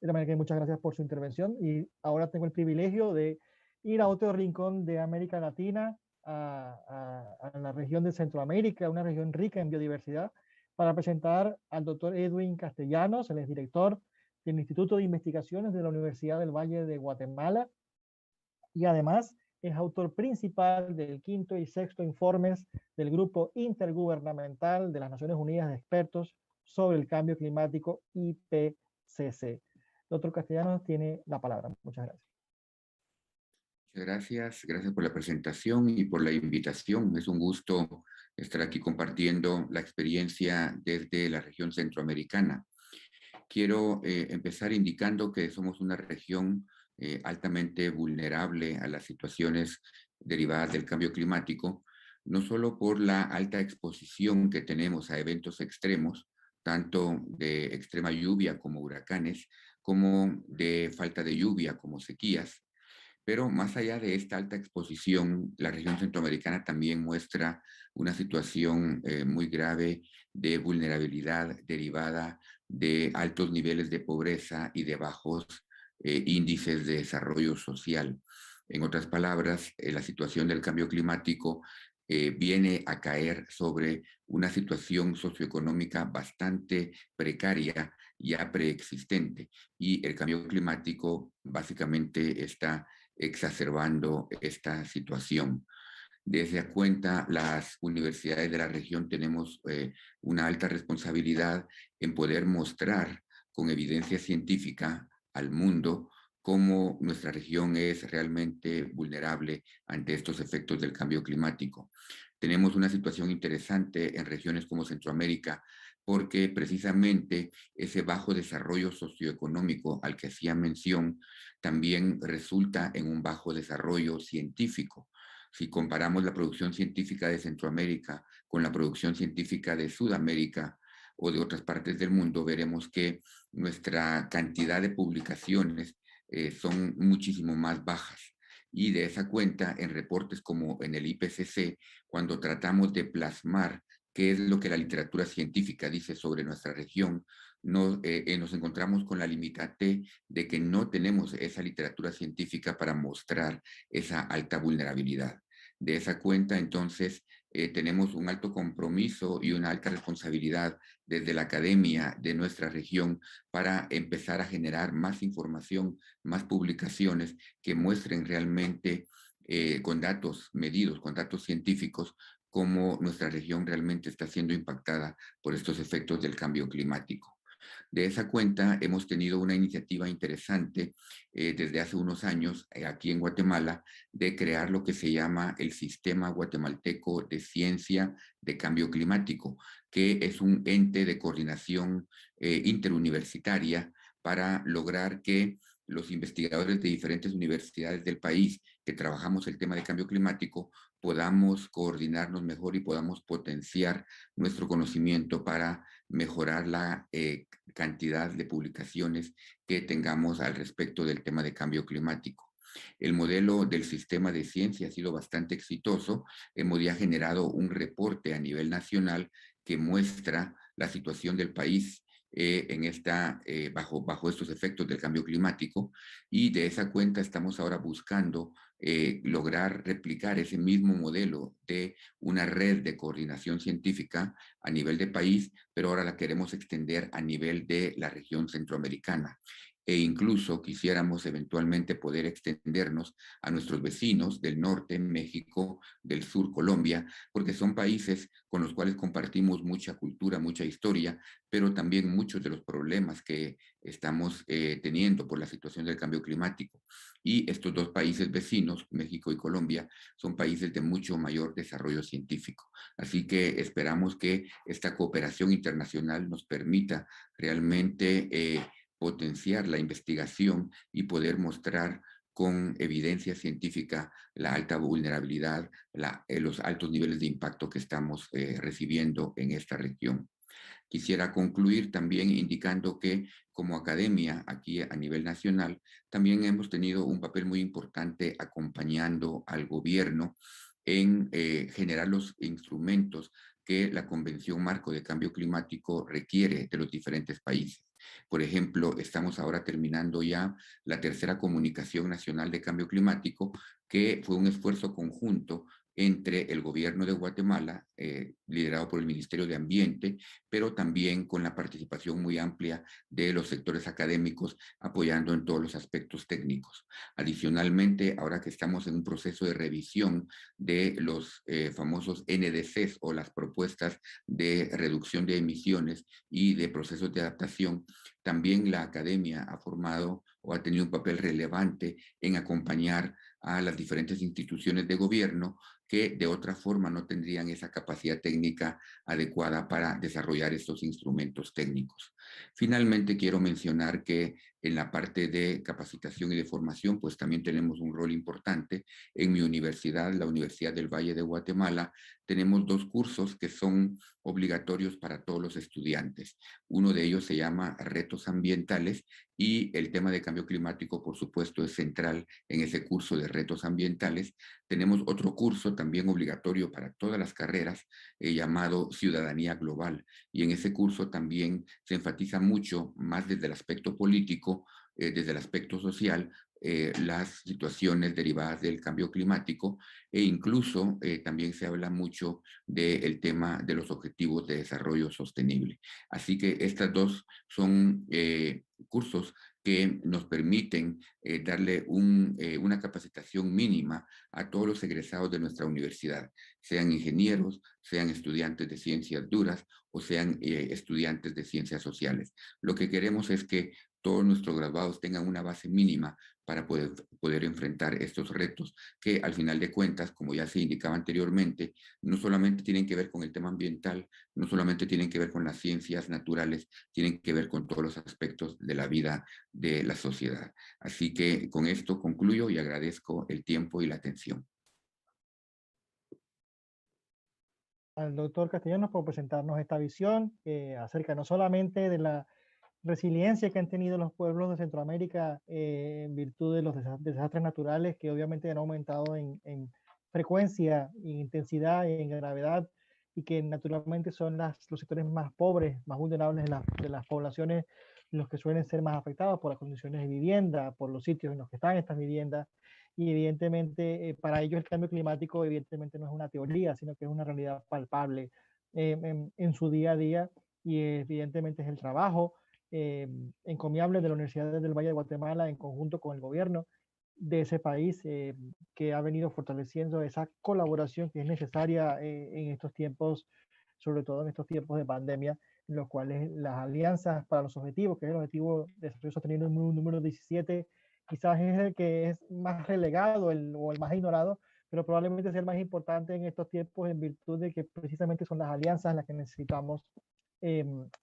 De la manera que muchas gracias por su intervención, y ahora tengo el privilegio de ir a otro rincón de América Latina, a la región de Centroamérica, una región rica en biodiversidad, para presentar al doctor Edwin Castellanos. Él es director del Instituto de Investigaciones de la Universidad del Valle de Guatemala y además es autor principal del 5º y 6º informes del Grupo Intergubernamental de las Naciones Unidas de Expertos sobre el Cambio Climático, IPCC. Doctor Castellanos tiene la palabra. Muchas gracias. Muchas gracias por la presentación y por la invitación. Es un gusto estar aquí compartiendo la experiencia desde la región centroamericana. Quiero empezar indicando que somos una región altamente vulnerable a las situaciones derivadas del cambio climático, no solo por la alta exposición que tenemos a eventos extremos, tanto de extrema lluvia como huracanes, como de falta de lluvia como sequías. Pero más allá de esta alta exposición, la región centroamericana también muestra una situación muy grave de vulnerabilidad derivada de altos niveles de pobreza y de bajos índices de desarrollo social. En otras palabras, la situación del cambio climático viene a caer sobre una situación socioeconómica bastante precaria, ya preexistente, y el cambio climático básicamente está exacerbando esta situación. Desde a cuenta, las universidades de la región tenemos una alta responsabilidad en poder mostrar con evidencia científica al mundo cómo nuestra región es realmente vulnerable ante estos efectos del cambio climático. Tenemos una situación interesante en regiones como Centroamérica, porque precisamente ese bajo desarrollo socioeconómico al que hacía mención también resulta en un bajo desarrollo científico. Si comparamos la producción científica de Centroamérica con la producción científica de Sudamérica o de otras partes del mundo, veremos que nuestra cantidad de publicaciones son muchísimo más bajas. Y de esa cuenta, en reportes como en el IPCC, cuando tratamos de plasmar qué es lo que la literatura científica dice sobre nuestra región, nos encontramos con la limitante de que no tenemos esa literatura científica para mostrar esa alta vulnerabilidad. De esa cuenta, entonces, tenemos un alto compromiso y una alta responsabilidad desde la academia de nuestra región para empezar a generar más información, más publicaciones que muestren realmente con datos medidos, con datos científicos, cómo nuestra región realmente está siendo impactada por estos efectos del cambio climático. De esa cuenta hemos tenido una iniciativa interesante desde hace unos años aquí en Guatemala de crear lo que se llama el Sistema Guatemalteco de Ciencia de Cambio Climático, que es un ente de coordinación interuniversitaria para lograr que los investigadores de diferentes universidades del país que trabajamos el tema de cambio climático podamos coordinarnos mejor y podamos potenciar nuestro conocimiento para mejorar la cantidad de publicaciones que tengamos al respecto del tema de cambio climático. El modelo del sistema de ciencia ha sido bastante exitoso. Hemos ya generado un reporte a nivel nacional que muestra la situación del país bajo estos efectos del cambio climático, y de esa cuenta estamos ahora buscando lograr replicar ese mismo modelo de una red de coordinación científica a nivel de país, pero ahora la queremos extender a nivel de la región centroamericana. E incluso quisiéramos eventualmente poder extendernos a nuestros vecinos del norte, México, del sur, Colombia, porque son países con los cuales compartimos mucha cultura, mucha historia, pero también muchos de los problemas que estamos teniendo por la situación del cambio climático. Y estos dos países vecinos, México y Colombia, son países de mucho mayor desarrollo científico. Así que esperamos que esta cooperación internacional nos permita realmente potenciar la investigación y poder mostrar con evidencia científica la alta vulnerabilidad, los altos niveles de impacto que estamos recibiendo en esta región. Quisiera concluir también indicando que como academia aquí a nivel nacional también hemos tenido un papel muy importante acompañando al gobierno en generar los instrumentos que la Convención Marco de Cambio Climático requiere de los diferentes países. Por ejemplo, estamos ahora terminando ya la tercera comunicación nacional de cambio climático, que fue un esfuerzo conjunto entre el gobierno de Guatemala, liderado por el Ministerio de Ambiente, pero también con la participación muy amplia de los sectores académicos, apoyando en todos los aspectos técnicos. Adicionalmente, ahora que estamos en un proceso de revisión de los famosos NDCs o las propuestas de reducción de emisiones y de procesos de adaptación, también la academia ha formado o ha tenido un papel relevante en acompañar a las diferentes instituciones de gobierno que de otra forma no tendrían esa capacidad técnica adecuada para desarrollar estos instrumentos técnicos. Finalmente, quiero mencionar que en la parte de capacitación y de formación, pues también tenemos un rol importante. En mi universidad, la Universidad del Valle de Guatemala, tenemos dos cursos que son obligatorios para todos los estudiantes. Uno de ellos se llama Retos Ambientales, y el tema de cambio climático, por supuesto, es central en ese curso de retos ambientales. Tenemos otro curso también obligatorio para todas las carreras llamado Ciudadanía Global, y en ese curso también se enfatiza mucho más desde el aspecto político, desde el aspecto social, las situaciones derivadas del cambio climático, e incluso también se habla mucho del tema de los objetivos de desarrollo sostenible. Así que estas dos son cursos que nos permiten darle una capacitación mínima a todos los egresados de nuestra universidad, sean ingenieros, sean estudiantes de ciencias duras o sean estudiantes de ciencias sociales. Lo que queremos es que todos nuestros graduados tengan una base mínima para poder enfrentar estos retos, que al final de cuentas, como ya se indicaba anteriormente, no solamente tienen que ver con el tema ambiental, no solamente tienen que ver con las ciencias naturales, tienen que ver con todos los aspectos de la vida de la sociedad. Así que con esto concluyo y agradezco el tiempo y la atención. Al doctor Castellanos por presentarnos esta visión acerca no solamente de la resiliencia que han tenido los pueblos de Centroamérica en virtud de los desastres naturales que obviamente han aumentado en frecuencia, en intensidad y en gravedad, y que naturalmente son los sectores más pobres, más vulnerables de las poblaciones, los que suelen ser más afectados por las condiciones de vivienda, por los sitios en los que están estas viviendas. Y evidentemente para ellos el cambio climático evidentemente no es una teoría, sino que es una realidad palpable en su día a día, y evidentemente es el trabajo encomiable de la Universidad del Valle de Guatemala en conjunto con el gobierno de ese país que ha venido fortaleciendo esa colaboración que es necesaria en estos tiempos, sobre todo en estos tiempos de pandemia, en los cuales las alianzas para los objetivos, que es el objetivo de desarrollo sostenible número 17, quizás es el que es más relegado o el más ignorado, pero probablemente sea el más importante en estos tiempos en virtud de que precisamente son las alianzas las que necesitamos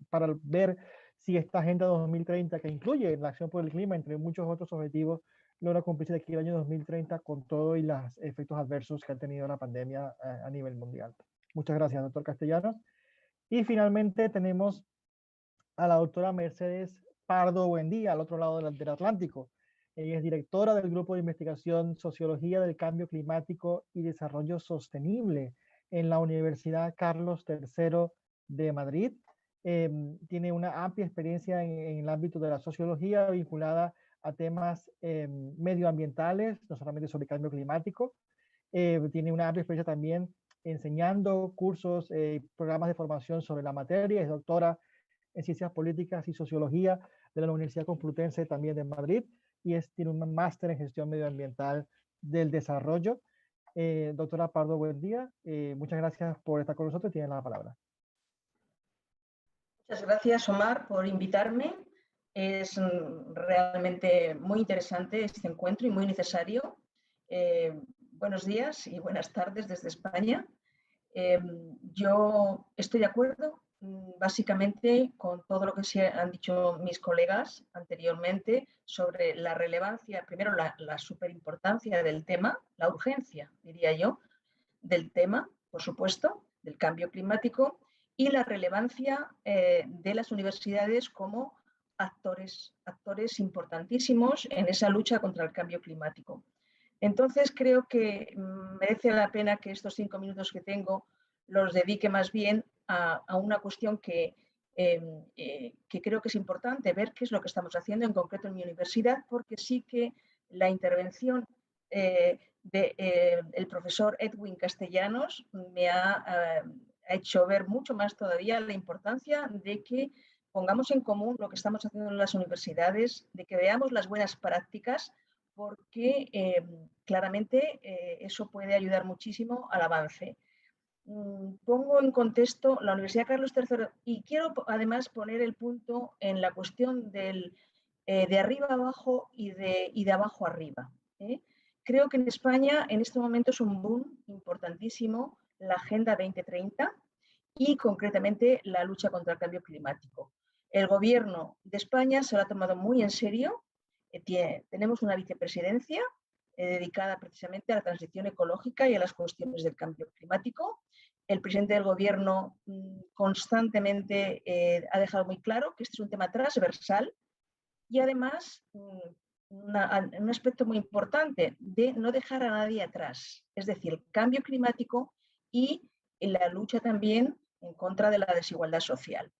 para ver si esta Agenda 2030, que incluye la acción por el clima, entre muchos otros objetivos, logra cumplirse de aquí al año 2030 con todo y los efectos adversos que ha tenido la pandemia a nivel mundial. Muchas gracias, doctor Castellanos. Y finalmente tenemos a la doctora Mercedes Pardo Buendía, al otro lado del Atlántico. Ella es directora del Grupo de Investigación Sociología del Cambio Climático y Desarrollo Sostenible en la Universidad Carlos III de Madrid. Tiene una amplia experiencia en el ámbito de la sociología vinculada a temas medioambientales, no solamente sobre cambio climático. Tiene una amplia experiencia también enseñando cursos, programas de formación sobre la materia. Es doctora en Ciencias Políticas y Sociología de la Universidad Complutense también de Madrid, y tiene un máster en Gestión Medioambiental del Desarrollo. Doctora Pardo, buen día. Muchas gracias por estar con nosotros. Tiene la palabra. Muchas gracias, Omar, por invitarme. Es realmente muy interesante este encuentro y muy necesario. Buenos días y buenas tardes desde España. Yo estoy de acuerdo básicamente con todo lo que se han dicho mis colegas anteriormente sobre la relevancia, primero la superimportancia del tema, la urgencia, diría yo, del tema, por supuesto, del cambio climático, y la relevancia de las universidades como actores importantísimos en esa lucha contra el cambio climático. Entonces creo que merece la pena que estos 5 minutos que tengo los dedique más bien a una cuestión que creo que es importante ver qué es lo que estamos haciendo en concreto en mi universidad, porque sí que la intervención del profesor Edwin Castellanos me ha hecho ver mucho más todavía la importancia de que pongamos en común lo que estamos haciendo en las universidades, de que veamos las buenas prácticas, porque claramente eso puede ayudar muchísimo al avance. Pongo en contexto la Universidad Carlos III y quiero además poner el punto en la cuestión de arriba abajo y de abajo arriba. Creo que en España en este momento es un boom importantísimo la Agenda 2030 y concretamente la lucha contra el cambio climático. El gobierno de España se lo ha tomado muy en serio. Tenemos una vicepresidencia dedicada precisamente a la transición ecológica y a las cuestiones del cambio climático. El presidente del gobierno constantemente ha dejado muy claro que este es un tema transversal y además un aspecto muy importante de no dejar a nadie atrás, es decir, el cambio climático y la lucha también en contra de la desigualdad social.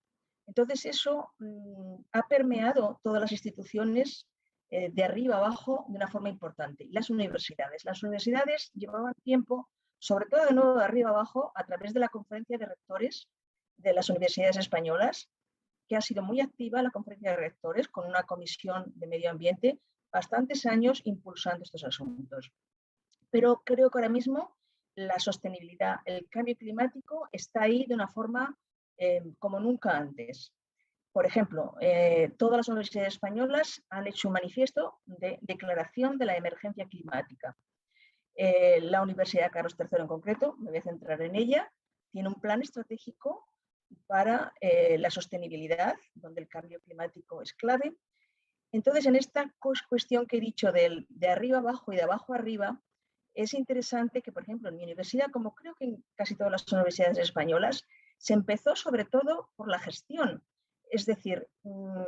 Entonces eso ha permeado todas las instituciones de arriba abajo de una forma importante. Y las universidades llevaban tiempo, sobre todo de nuevo de arriba abajo, a través de la conferencia de rectores de las universidades españolas, que ha sido muy activa la conferencia de rectores con una comisión de medio ambiente, bastantes años impulsando estos asuntos. Pero creo que ahora mismo la sostenibilidad, el cambio climático está ahí de una forma como nunca antes. Por ejemplo, todas las universidades españolas han hecho un manifiesto de declaración de la emergencia climática. La Universidad Carlos III en concreto, me voy a centrar en ella, tiene un plan estratégico para la sostenibilidad, donde el cambio climático es clave. Entonces, en esta cuestión que he dicho de arriba abajo y de abajo arriba, es interesante que, por ejemplo, en mi universidad, como creo que en casi todas las universidades españolas, se empezó sobre todo por la gestión. Es decir,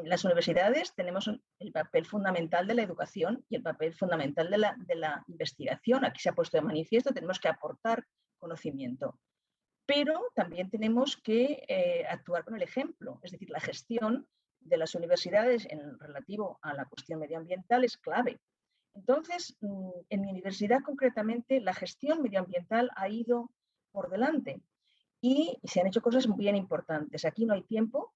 las universidades tenemos el papel fundamental de la educación y el papel fundamental de la investigación. Aquí se ha puesto de manifiesto, tenemos que aportar conocimiento. Pero también tenemos que actuar con el ejemplo, es decir, la gestión de las universidades en relativo a la cuestión medioambiental es clave. Entonces, en mi universidad concretamente, la gestión medioambiental ha ido por delante y se han hecho cosas bien importantes. Aquí no hay tiempo,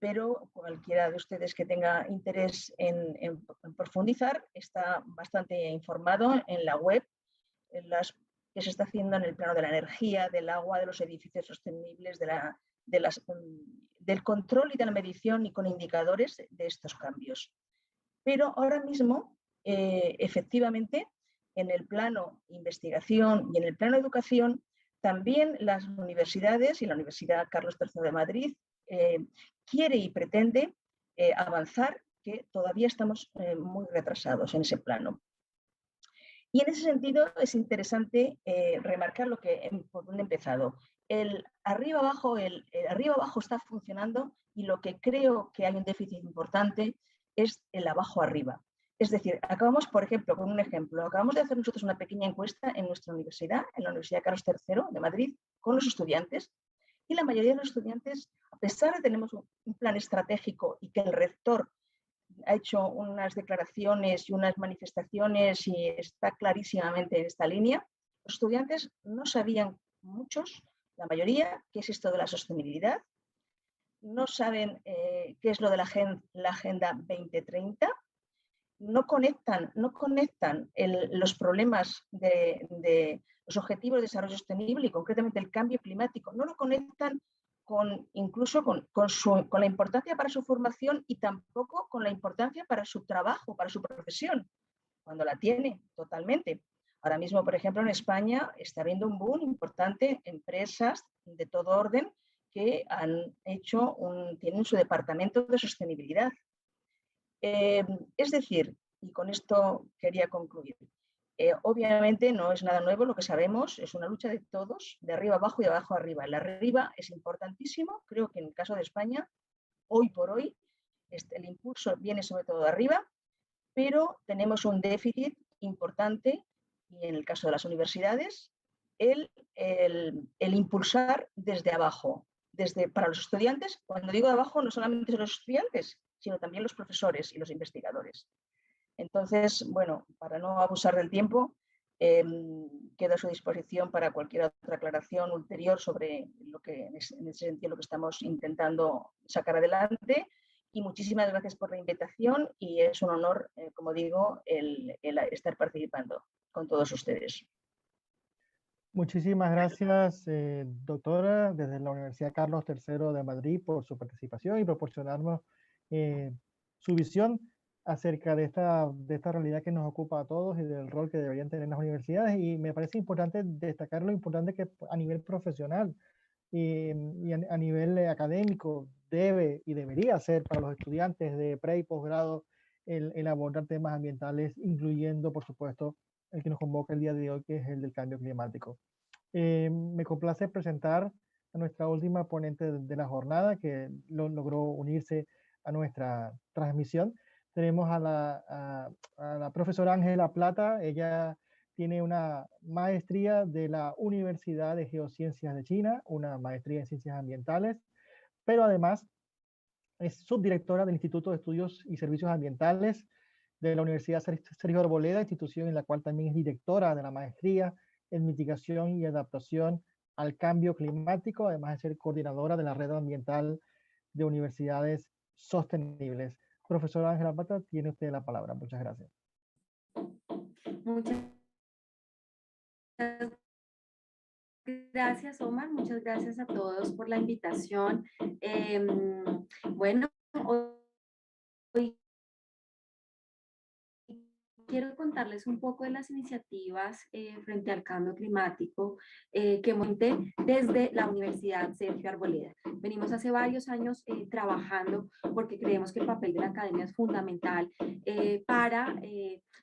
pero cualquiera de ustedes que tenga interés en profundizar está bastante informado en la web, en las que se está haciendo en el plano de la energía, del agua, de los edificios sostenibles, del control y de la medición y con indicadores de estos cambios. Pero ahora mismo, efectivamente, en el plano investigación y en el plano educación, también las universidades y la Universidad Carlos III de Madrid quiere y pretende avanzar, que todavía estamos muy retrasados en ese plano. Y en ese sentido es interesante remarcar por donde he empezado. El arriba abajo está funcionando y lo que creo que hay un déficit importante es el abajo arriba. Es decir, acabamos, por ejemplo, con un ejemplo, acabamos de hacer nosotros una pequeña encuesta en nuestra universidad, en la Universidad Carlos III de Madrid, con los estudiantes, y la mayoría de los estudiantes, a pesar de que tenemos un plan estratégico y que el rector ha hecho unas declaraciones y unas manifestaciones y está clarísimamente en esta línea, los estudiantes no sabían muchos, la mayoría, qué es esto de la sostenibilidad, no saben qué es lo de la Agenda 2030, no conectan los problemas de los objetivos de desarrollo sostenible y concretamente el cambio climático, no lo conectan incluso con la importancia para su formación y tampoco con la importancia para su trabajo, para su profesión, cuando la tiene totalmente. Ahora mismo, por ejemplo, en España está habiendo un boom importante, empresas de todo orden que tienen su departamento de sostenibilidad. Es decir, y con esto quería concluir, obviamente no es nada nuevo lo que sabemos, es una lucha de todos, de arriba abajo y de abajo arriba. El arriba es importantísimo, creo que en el caso de España, hoy por hoy, el impulso viene sobre todo de arriba, pero tenemos un déficit importante, y en el caso de las universidades, el impulsar desde abajo, para los estudiantes. Cuando digo de abajo, no solamente son los estudiantes, sino también los profesores y los investigadores. Entonces, bueno, para no abusar del tiempo, quedo a su disposición para cualquier otra aclaración ulterior sobre en ese sentido lo que estamos intentando sacar adelante. Y muchísimas gracias por la invitación y es un honor, como digo, el estar participando con todos ustedes. Muchísimas gracias, doctora, desde la Universidad Carlos III de Madrid por su participación y proporcionarnos su visión acerca de esta realidad que nos ocupa a todos y del rol que deberían tener las universidades. Y me parece importante destacar lo importante que a nivel profesional y a nivel académico debe y debería ser para los estudiantes de pre y posgrado el abordar temas ambientales, incluyendo, por supuesto, el que nos convoca el día de hoy, que es el del cambio climático. Me complace presentar a nuestra última ponente de la jornada, que logró unirse a nuestra transmisión. Tenemos a la profesora Ángela Plata. Ella tiene una maestría de la Universidad de Geociencias de China, una maestría en Ciencias Ambientales, pero además es subdirectora del Instituto de Estudios y Servicios Ambientales de la Universidad Sergio Arboleda, institución en la cual también es directora de la maestría en mitigación y adaptación al cambio climático, además de ser coordinadora de la red ambiental de universidades sostenibles. Profesora Ángela Plata, tiene usted la palabra. Muchas gracias. Muchas Gracias, Omar. Muchas gracias a todos por la invitación. Bueno, hoy quiero contarles un poco de las iniciativas frente al cambio climático que monté desde la Universidad Sergio Arboleda. Venimos hace varios años trabajando porque creemos que el papel de la academia es fundamental para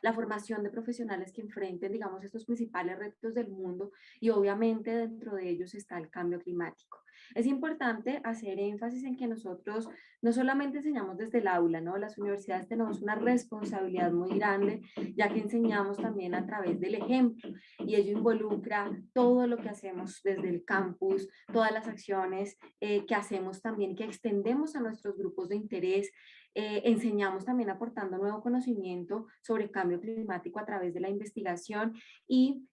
la formación de profesionales que enfrenten, digamos, estos principales retos del mundo y obviamente dentro de ellos está el cambio climático. Es importante hacer énfasis en que nosotros no solamente enseñamos desde el aula, ¿no? Las universidades tenemos una responsabilidad muy grande, ya que enseñamos también a través del ejemplo, y ello involucra todo lo que hacemos desde el campus, todas las acciones que hacemos también, que extendemos a nuestros grupos de interés. Enseñamos también aportando nuevo conocimiento sobre el cambio climático a través de la investigación y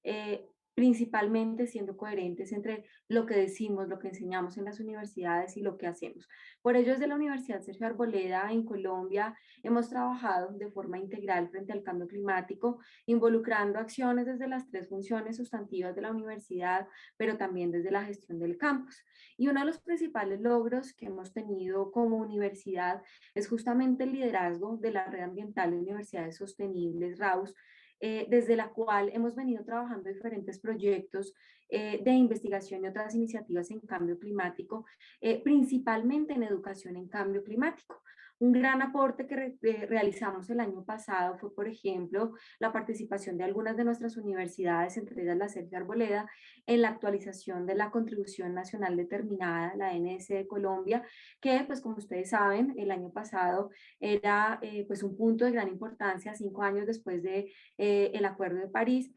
principalmente siendo coherentes entre lo que decimos, lo que enseñamos en las universidades y lo que hacemos. Por ello, desde la Universidad Sergio Arboleda en Colombia hemos trabajado de forma integral frente al cambio climático, involucrando acciones desde las 3 funciones sustantivas de la universidad, pero también desde la gestión del campus. Y uno de los principales logros que hemos tenido como universidad es justamente el liderazgo de la Red Ambiental de Universidades Sostenibles, RAUS, desde la cual hemos venido trabajando diferentes proyectos de investigación y otras iniciativas en cambio climático, principalmente en educación en cambio climático. Un gran aporte que realizamos el año pasado fue, por ejemplo, la participación de algunas de nuestras universidades, entre ellas la Sergio Arboleda, en la actualización de la Contribución Nacional Determinada, la NS de Colombia, que, pues como ustedes saben, el año pasado era pues un punto de gran importancia, 5 años después de el Acuerdo de París.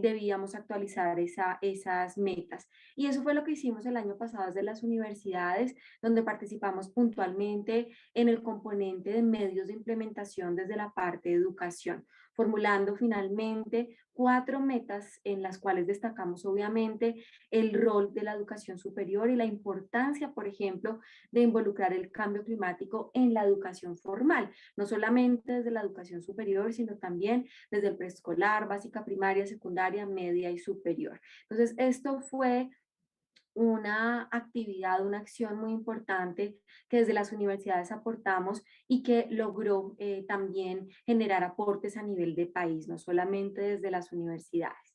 Debíamos actualizar esas metas. Y eso fue lo que hicimos el año pasado desde las universidades, donde participamos puntualmente en el componente de medios de implementación desde la parte de educación, formulando finalmente 4 metas en las cuales destacamos obviamente el rol de la educación superior y la importancia, por ejemplo, de involucrar el cambio climático en la educación formal, no solamente desde la educación superior, sino también desde el preescolar, básica, primaria, secundaria, media y superior. Entonces, esto fue una actividad, una acción muy importante que desde las universidades aportamos y que logró también generar aportes a nivel de país, no solamente desde las universidades.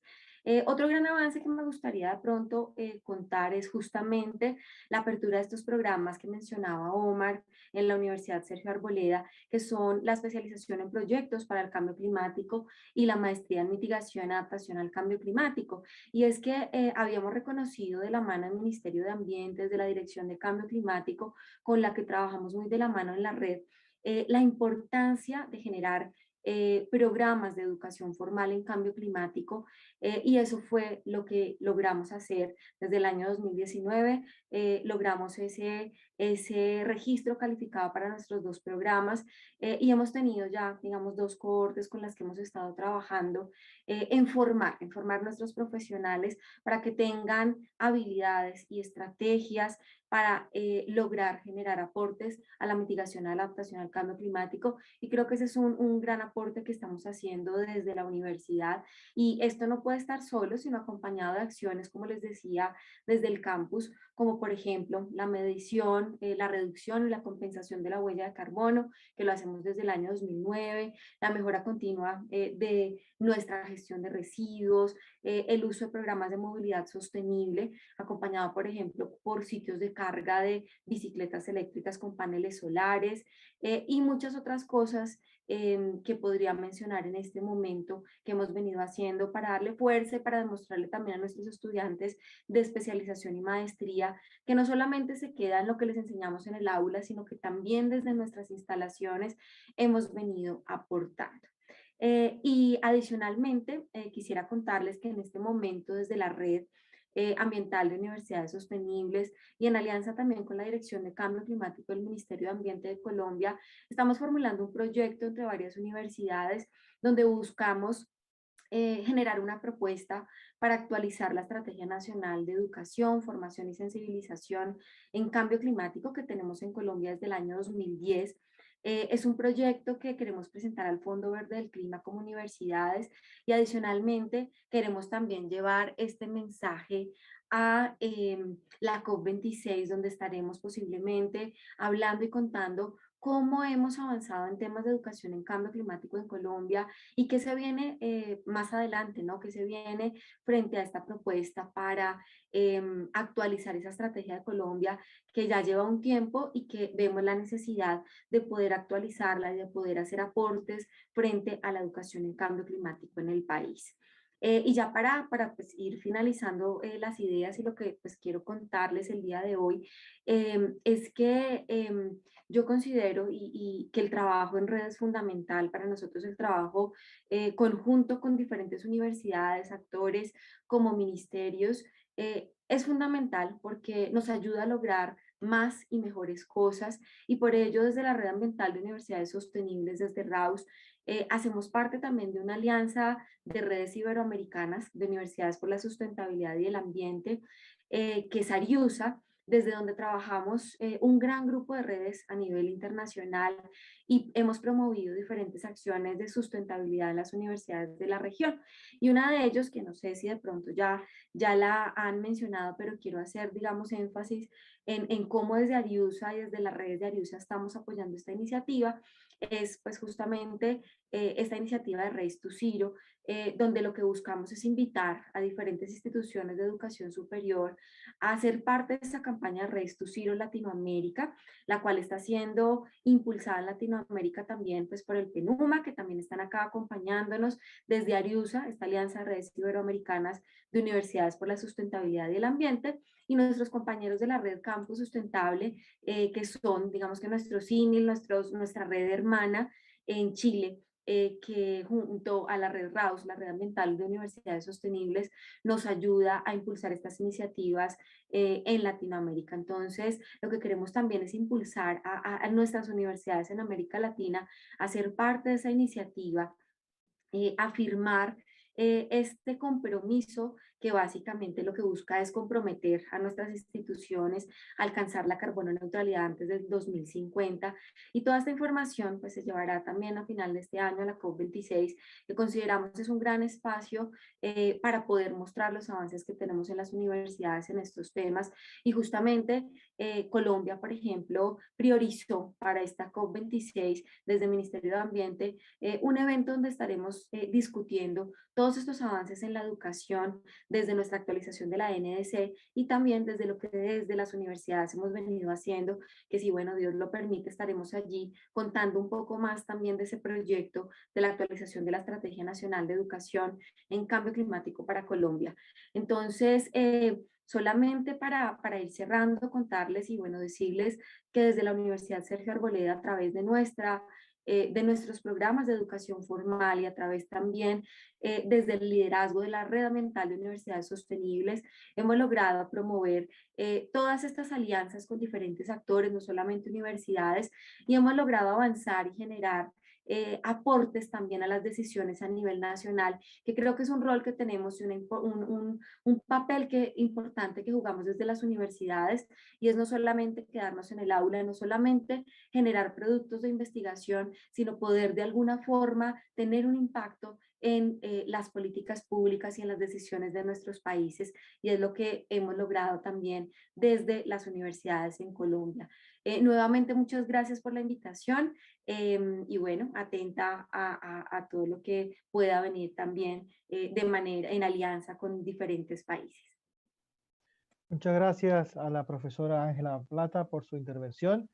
Otro gran avance que me gustaría de pronto contar es justamente la apertura de estos programas que mencionaba Omar en la Universidad Sergio Arboleda, que son la especialización en proyectos para el cambio climático y la maestría en mitigación y adaptación al cambio climático. Y es que habíamos reconocido de la mano del Ministerio de Ambiente, de la Dirección de Cambio Climático, con la que trabajamos muy de la mano en la red, la importancia de generar programas de educación formal en cambio climático, y eso fue lo que logramos hacer desde el año 2019. Logramos ese registro calificado para nuestros 2 programas, y hemos tenido ya, digamos, 2 cohortes con las que hemos estado trabajando en formar nuestros profesionales para que tengan habilidades y estrategias para lograr generar aportes a la mitigación y adaptación al cambio climático, y creo que ese es un gran aporte que estamos haciendo desde la universidad, y esto no puede estar solo, sino acompañado de acciones, como les decía, desde el campus, como por ejemplo la medición, la reducción y la compensación de la huella de carbono, que lo hacemos desde el año 2009, la mejora continua de nuestra gestión de residuos, el uso de programas de movilidad sostenible, acompañado por ejemplo por sitios de carga de bicicletas eléctricas con paneles solares, y muchas otras cosas que podría mencionar en este momento que hemos venido haciendo para darle fuerza y para demostrarle también a nuestros estudiantes de especialización y maestría que no solamente se queda en lo que les enseñamos en el aula, sino que también desde nuestras instalaciones hemos venido aportando. Y adicionalmente, quisiera contarles que en este momento desde la red ambiental de universidades sostenibles y en alianza también con la Dirección de Cambio Climático del Ministerio de Ambiente de Colombia, estamos formulando un proyecto entre varias universidades donde buscamos generar una propuesta para actualizar la Estrategia Nacional de Educación, Formación y Sensibilización en Cambio Climático que tenemos en Colombia desde el año 2010, Es un proyecto que queremos presentar al Fondo Verde del Clima como universidades y adicionalmente queremos también llevar este mensaje a la COP26, donde estaremos posiblemente hablando y contando cómo hemos avanzado en temas de educación en cambio climático en Colombia y qué se viene más adelante, ¿no? ¿Qué se viene frente a esta propuesta para actualizar esa estrategia de Colombia que ya lleva un tiempo y que vemos la necesidad de poder actualizarla y de poder hacer aportes frente a la educación en cambio climático en el país? Y ya para pues, ir finalizando las ideas y lo que pues, quiero contarles el día de hoy, es que yo considero y que el trabajo en red es fundamental para nosotros, el trabajo conjunto con diferentes universidades, actores como ministerios, es fundamental porque nos ayuda a lograr más y mejores cosas y por ello desde la Red Ambiental de Universidades Sostenibles, desde RAUS, hacemos parte también de una alianza de redes iberoamericanas de universidades por la sustentabilidad y el ambiente, que es ARIUSA, desde donde trabajamos un gran grupo de redes a nivel internacional y hemos promovido diferentes acciones de sustentabilidad en las universidades de la región. Y una de ellos, que no sé si de pronto ya la han mencionado, pero quiero hacer, digamos, énfasis en cómo desde ARIUSA y desde las redes de ARIUSA estamos apoyando esta iniciativa, es pues justamente esta iniciativa de Race to Zero, donde lo que buscamos es invitar a diferentes instituciones de educación superior a ser parte de esta campaña Race to Zero Latinoamérica, la cual está siendo impulsada en Latinoamérica también pues por el PENUMA, que también están acá acompañándonos desde ARIUSA, esta alianza de redes iberoamericanas de universidades por la sustentabilidad y el ambiente, y nuestros compañeros de la red Campus Sustentable, que son, digamos que nuestros CINIL, nuestra red hermana en Chile, que junto a la red RAUS, la Red Ambiental de Universidades Sostenibles, nos ayuda a impulsar estas iniciativas en Latinoamérica. Entonces, lo que queremos también es impulsar a nuestras universidades en América Latina a ser parte de esa iniciativa, afirmar este compromiso que básicamente lo que busca es comprometer a nuestras instituciones a alcanzar la carbono neutralidad antes del 2050 y toda esta información pues se llevará también a final de este año a la COP26, que consideramos es un gran espacio para poder mostrar los avances que tenemos en las universidades en estos temas y justamente Colombia, por ejemplo, priorizó para esta COP26 desde el Ministerio de Ambiente un evento donde estaremos discutiendo todos estos avances en la educación desde nuestra actualización de la NDC y también desde lo que desde las universidades hemos venido haciendo, que si bueno Dios lo permite estaremos allí contando un poco más también de ese proyecto de la actualización de la Estrategia Nacional de Educación en Cambio Climático para Colombia. Entonces, solamente para ir cerrando, contarles y bueno, decirles que desde la Universidad Sergio Arboleda, a través de nuestros programas de educación formal y a través también desde el liderazgo de la Red Ambiental de Universidades Sostenibles, hemos logrado promover todas estas alianzas con diferentes actores, no solamente universidades, y hemos logrado avanzar y generar aportes también a las decisiones a nivel nacional, que creo que es un rol que tenemos y un papel importante que jugamos desde las universidades, y es no solamente quedarnos en el aula, no solamente generar productos de investigación, sino poder de alguna forma tener un impacto en las políticas públicas y en las decisiones de nuestros países, y es lo que hemos logrado también desde las universidades en Colombia. Nuevamente, muchas gracias por la invitación y bueno, atenta a todo lo que pueda venir también de manera en alianza con diferentes países. Muchas gracias a la profesora Ángela Plata por su intervención.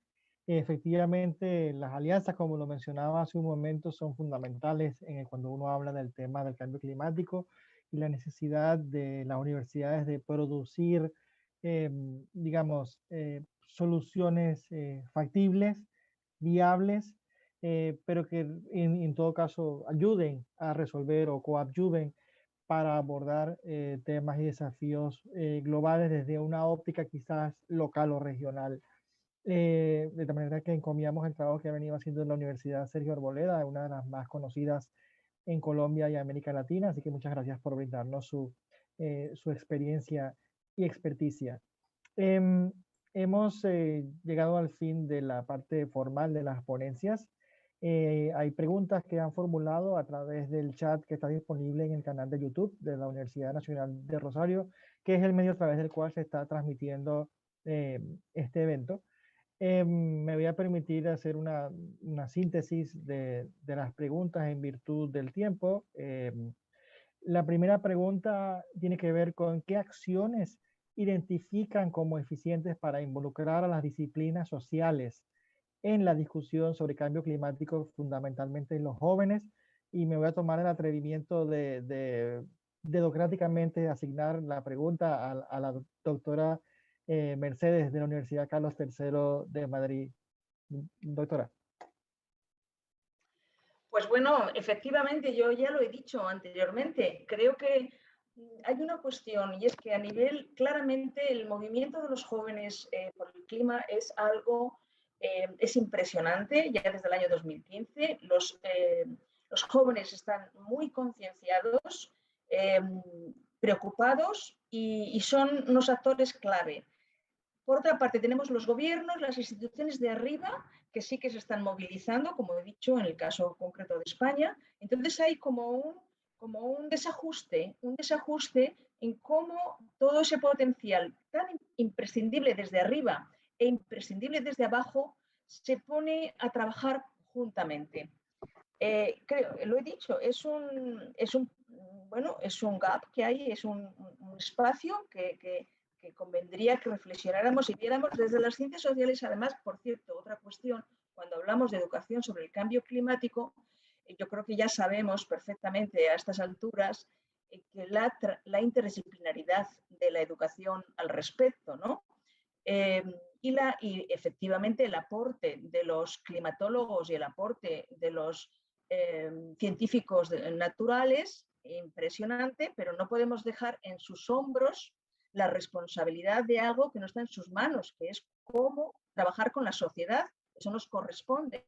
Efectivamente, las alianzas, como lo mencionaba hace un momento, son fundamentales cuando uno habla del tema del cambio climático y la necesidad de las universidades de producir, digamos, soluciones factibles, viables, pero que en todo caso ayuden a resolver o coadyuven para abordar temas y desafíos globales desde una óptica quizás local o regional. De tal manera que encomiamos el trabajo que ha venido haciendo la Universidad Sergio Arboleda, una de las más conocidas en Colombia y América Latina, así que muchas gracias por brindarnos su experiencia y experticia. hemos llegado al fin de la parte formal de las ponencias. Hay preguntas que han formulado a través del chat que está disponible en el canal de YouTube de la Universidad Nacional de Rosario, que es el medio a través del cual se está transmitiendo este evento. Me voy a permitir hacer una síntesis de las preguntas en virtud del tiempo. La primera pregunta tiene que ver con qué acciones identifican como eficientes para involucrar a las disciplinas sociales en la discusión sobre cambio climático, fundamentalmente en los jóvenes, y me voy a tomar el atrevimiento de democráticamente asignar la pregunta a la doctora Mercedes de la Universidad Carlos III de Madrid. Doctora. Pues bueno, efectivamente, yo ya lo he dicho anteriormente, creo que hay una cuestión y es que a nivel, claramente, el movimiento de los jóvenes por el clima es algo, es impresionante, ya desde el año 2015, los jóvenes están muy concienciados, preocupados y son unos actores clave. Por otra parte, tenemos los gobiernos, las instituciones de arriba, que sí que se están movilizando, como he dicho, en el caso concreto de España. Entonces hay como un desajuste en cómo todo ese potencial tan imprescindible desde arriba e imprescindible desde abajo se pone a trabajar juntamente. Creo, lo he dicho, es un gap que hay, es un espacio que convendría que reflexionáramos y viéramos desde las ciencias sociales. Además, por cierto, otra cuestión, cuando hablamos de educación sobre el cambio climático, yo creo que ya sabemos perfectamente a estas alturas que la interdisciplinaridad de la educación al respecto, ¿no? Y efectivamente el aporte de los climatólogos y el aporte de los científicos naturales, impresionante, pero no podemos dejar en sus hombros la responsabilidad de algo que no está en sus manos, que es cómo trabajar con la sociedad. Eso nos corresponde,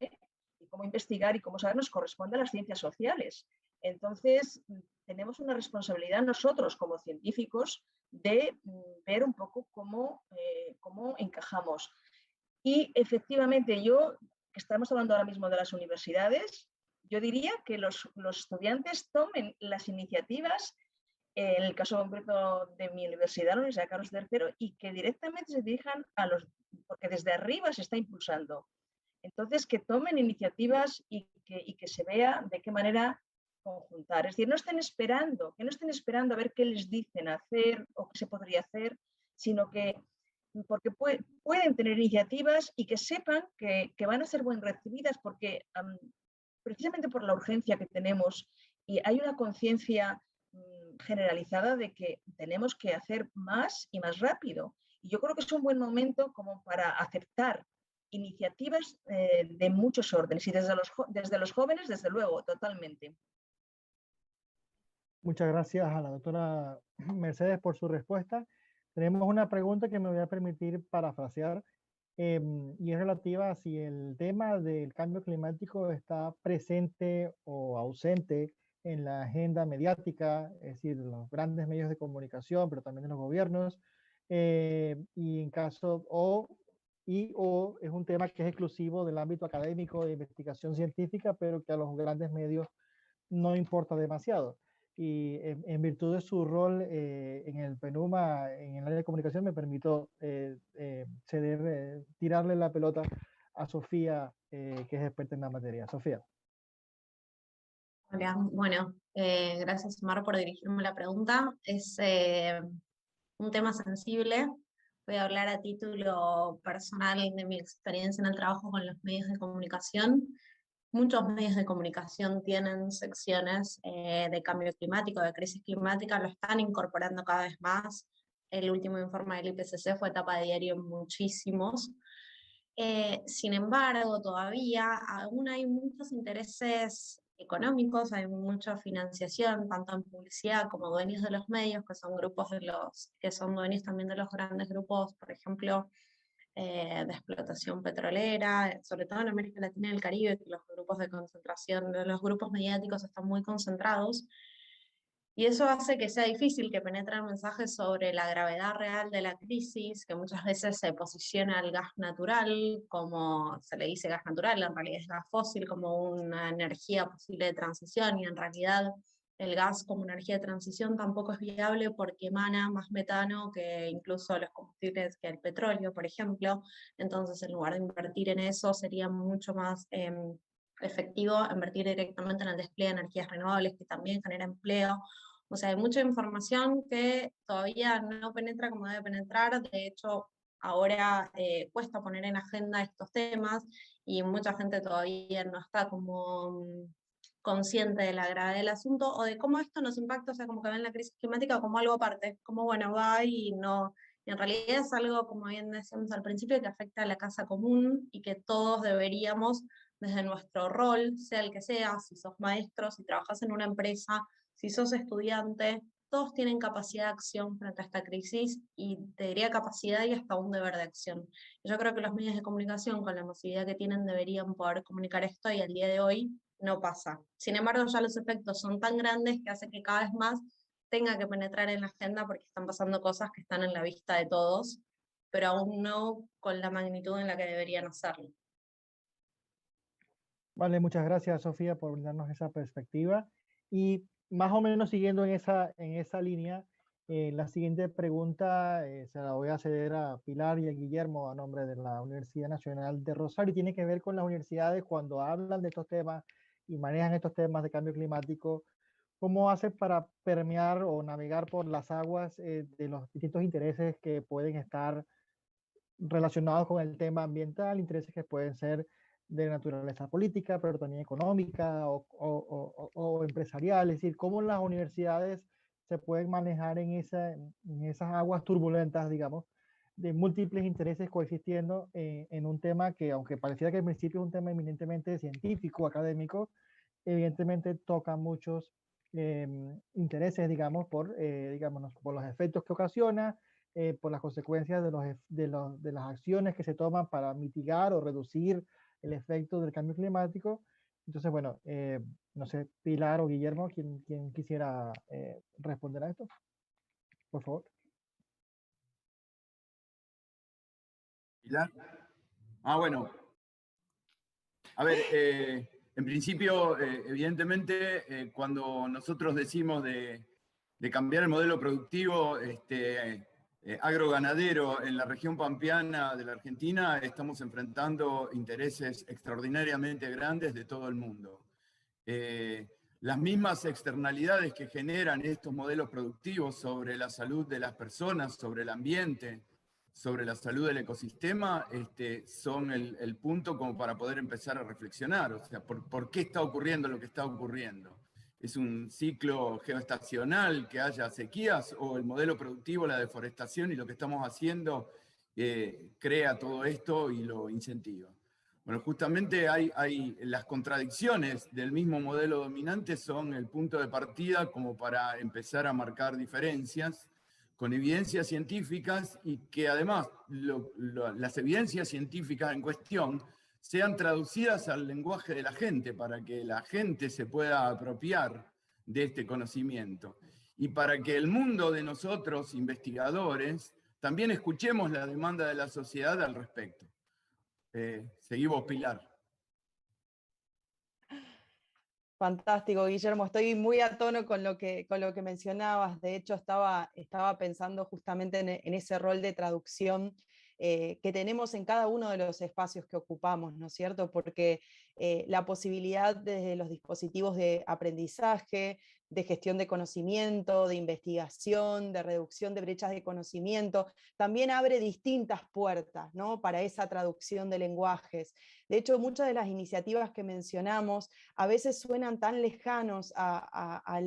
y cómo investigar y cómo saber nos corresponde a las ciencias sociales. Entonces, tenemos una responsabilidad nosotros como científicos de ver un poco cómo encajamos. Y efectivamente, que estamos hablando ahora mismo de las universidades, yo diría que los estudiantes tomen las iniciativas, en el caso concreto de mi universidad, la Universidad Carlos III, y que directamente se dirijan porque desde arriba se está impulsando. Entonces, que tomen iniciativas y que se vea de qué manera conjuntar. Es decir, que no estén esperando a ver qué les dicen hacer o qué se podría hacer, sino que porque pueden tener iniciativas y que sepan que van a ser bien recibidas, porque precisamente por la urgencia que tenemos, y hay una conciencia generalizada de que tenemos que hacer más y más rápido. Y yo creo que es un buen momento como para aceptar iniciativas de muchos órdenes, y desde los jóvenes, desde luego, totalmente. Muchas gracias a la doctora Mercedes por su respuesta. Tenemos una pregunta que me voy a permitir parafrasear y es relativa a si el tema del cambio climático está presente o ausente en la agenda mediática, es decir, de los grandes medios de comunicación, pero también de los gobiernos, y en caso o es un tema que es exclusivo del ámbito académico de investigación científica, pero que a los grandes medios no importa demasiado. Y en virtud de su rol en el PENUMA, en el área de comunicación, me permito tirarle la pelota a Sofía, que es experta en la materia. Sofía. Hola, bueno, gracias Omar por dirigirme la pregunta. Es un tema sensible. Voy a hablar a título personal de mi experiencia en el trabajo con los medios de comunicación. Muchos medios de comunicación tienen secciones de cambio climático, de crisis climática, lo están incorporando cada vez más. El último informe del IPCC fue tapa de diario en muchísimos. Sin embargo, todavía aún hay muchos intereses económicos, hay mucha financiación, tanto en publicidad como dueños de los medios, que son grupos que son dueños también de los grandes grupos, por ejemplo, de explotación petrolera, sobre todo en América Latina y el Caribe, que los grupos de concentración, los grupos mediáticos están muy concentrados. Y eso hace que sea difícil que penetren mensajes sobre la gravedad real de la crisis, que muchas veces se posiciona el gas natural, como se le dice gas natural, en realidad es gas fósil, como una energía posible de transición, y en realidad el gas como energía de transición tampoco es viable porque emana más metano que incluso los combustibles, que el petróleo, por ejemplo. Entonces, en lugar de invertir en eso, sería mucho más efectivo invertir directamente en el despliegue de energías renovables, que también genera empleo. O sea, hay mucha información que todavía no penetra como debe penetrar. De hecho, ahora cuesta poner en agenda estos temas y mucha gente todavía no está como consciente de la gravedad del asunto o de cómo esto nos impacta, o sea, como que ven la crisis climática como algo aparte, como bueno, va y no, y en realidad es algo, como bien decíamos al principio, que afecta a la casa común y que todos deberíamos, desde nuestro rol, sea el que sea, si sos maestro, si trabajas en una empresa, si sos estudiante, todos tienen capacidad de acción frente a esta crisis y te diría capacidad y hasta un deber de acción. Yo creo que los medios de comunicación, con la masividad que tienen, deberían poder comunicar esto y al día de hoy no pasa. Sin embargo, ya los efectos son tan grandes que hace que cada vez más tenga que penetrar en la agenda porque están pasando cosas que están en la vista de todos, pero aún no con la magnitud en la que deberían hacerlo. Vale, muchas gracias, Sofía, por brindarnos esa perspectiva. Y más o menos siguiendo en esa línea, la siguiente pregunta se la voy a ceder a Pilar y a Guillermo a nombre de la Universidad Nacional de Rosario. Tiene que ver con las universidades cuando hablan de estos temas y manejan estos temas de cambio climático. ¿Cómo hacen para permear o navegar por las aguas de los distintos intereses que pueden estar relacionados con el tema ambiental, intereses que pueden ser de naturaleza política, pero también económica o empresarial? Es decir, cómo las universidades se pueden manejar en esas aguas turbulentas, digamos, de múltiples intereses coexistiendo en un tema que, aunque pareciera que en principio es un tema eminentemente científico, académico, evidentemente toca muchos intereses, digamos, por los efectos que ocasiona, por las consecuencias de las acciones que se toman para mitigar o reducir el efecto del cambio climático. Entonces, bueno, no sé, Pilar o Guillermo, ¿quién quisiera responder a esto? Por favor. Pilar. Bueno. A ver, en principio, evidentemente, cuando nosotros decimos de cambiar el modelo productivo agroganadero en la región pampeana de la Argentina, estamos enfrentando intereses extraordinariamente grandes de todo el mundo. Las mismas externalidades que generan estos modelos productivos sobre la salud de las personas, sobre el ambiente, sobre la salud del ecosistema, son el punto como para poder empezar a reflexionar. O sea, ¿por qué está ocurriendo lo que está ocurriendo? ¿Es un ciclo geoestacional que haya sequías o el modelo productivo, la deforestación y lo que estamos haciendo crea todo esto y lo incentiva? Bueno, justamente hay las contradicciones del mismo modelo dominante son el punto de partida como para empezar a marcar diferencias con evidencias científicas y que además las evidencias científicas en cuestión sean traducidas al lenguaje de la gente para que la gente se pueda apropiar de este conocimiento y para que el mundo de nosotros, investigadores, también escuchemos la demanda de la sociedad al respecto. Seguimos, Pilar. Fantástico, Guillermo. Estoy muy a tono con lo que mencionabas. De hecho, estaba pensando justamente en ese rol de traducción que tenemos en cada uno de los espacios que ocupamos, ¿no es cierto? Porque la posibilidad desde los dispositivos de aprendizaje, de gestión de conocimiento, de investigación, de reducción de brechas de conocimiento, también abre distintas puertas, ¿no?, para esa traducción de lenguajes. De hecho, muchas de las iniciativas que mencionamos a veces suenan tan lejanos a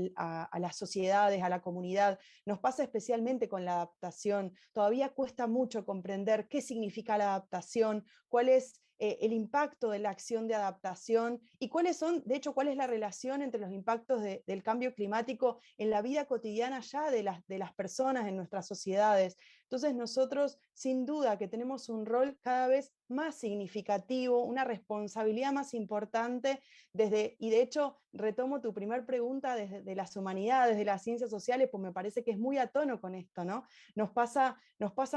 las sociedades, a la comunidad. Nos pasa especialmente con la adaptación. Todavía cuesta mucho comprender qué significa la adaptación, cuál es el impacto de la acción de adaptación y cuál es la relación entre los impactos del cambio climático en la vida cotidiana ya de las personas en nuestras sociedades. Entonces nosotros sin duda que tenemos un rol cada vez más significativo, una responsabilidad más importante y de hecho retomo tu primer pregunta desde las humanidades, de las ciencias sociales, pues me parece que es muy a tono con esto, ¿no? Nos pasa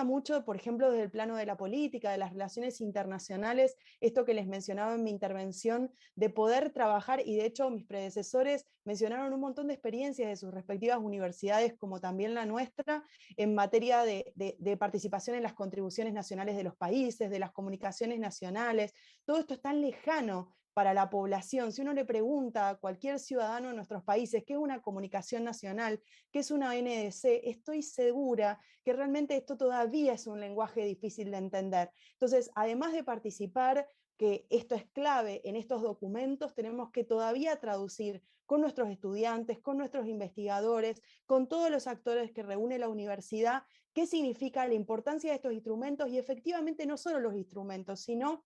mucho, por ejemplo, desde el plano de la política, de las relaciones internacionales, esto que les mencionaba en mi intervención, de poder trabajar, y de hecho mis predecesores mencionaron un montón de experiencias de sus respectivas universidades, como también la nuestra, en materia de participación en las contribuciones nacionales de los países, de las comunicaciones nacionales. Todo esto es tan lejano para la población. Si uno le pregunta a cualquier ciudadano de nuestros países qué es una comunicación nacional, qué es una ONDC, estoy segura que realmente esto todavía es un lenguaje difícil de entender. Entonces, además de participar, que esto es clave en estos documentos, tenemos que todavía traducir con nuestros estudiantes, con nuestros investigadores, con todos los actores que reúne la universidad, qué significa la importancia de estos instrumentos y efectivamente no solo los instrumentos, sino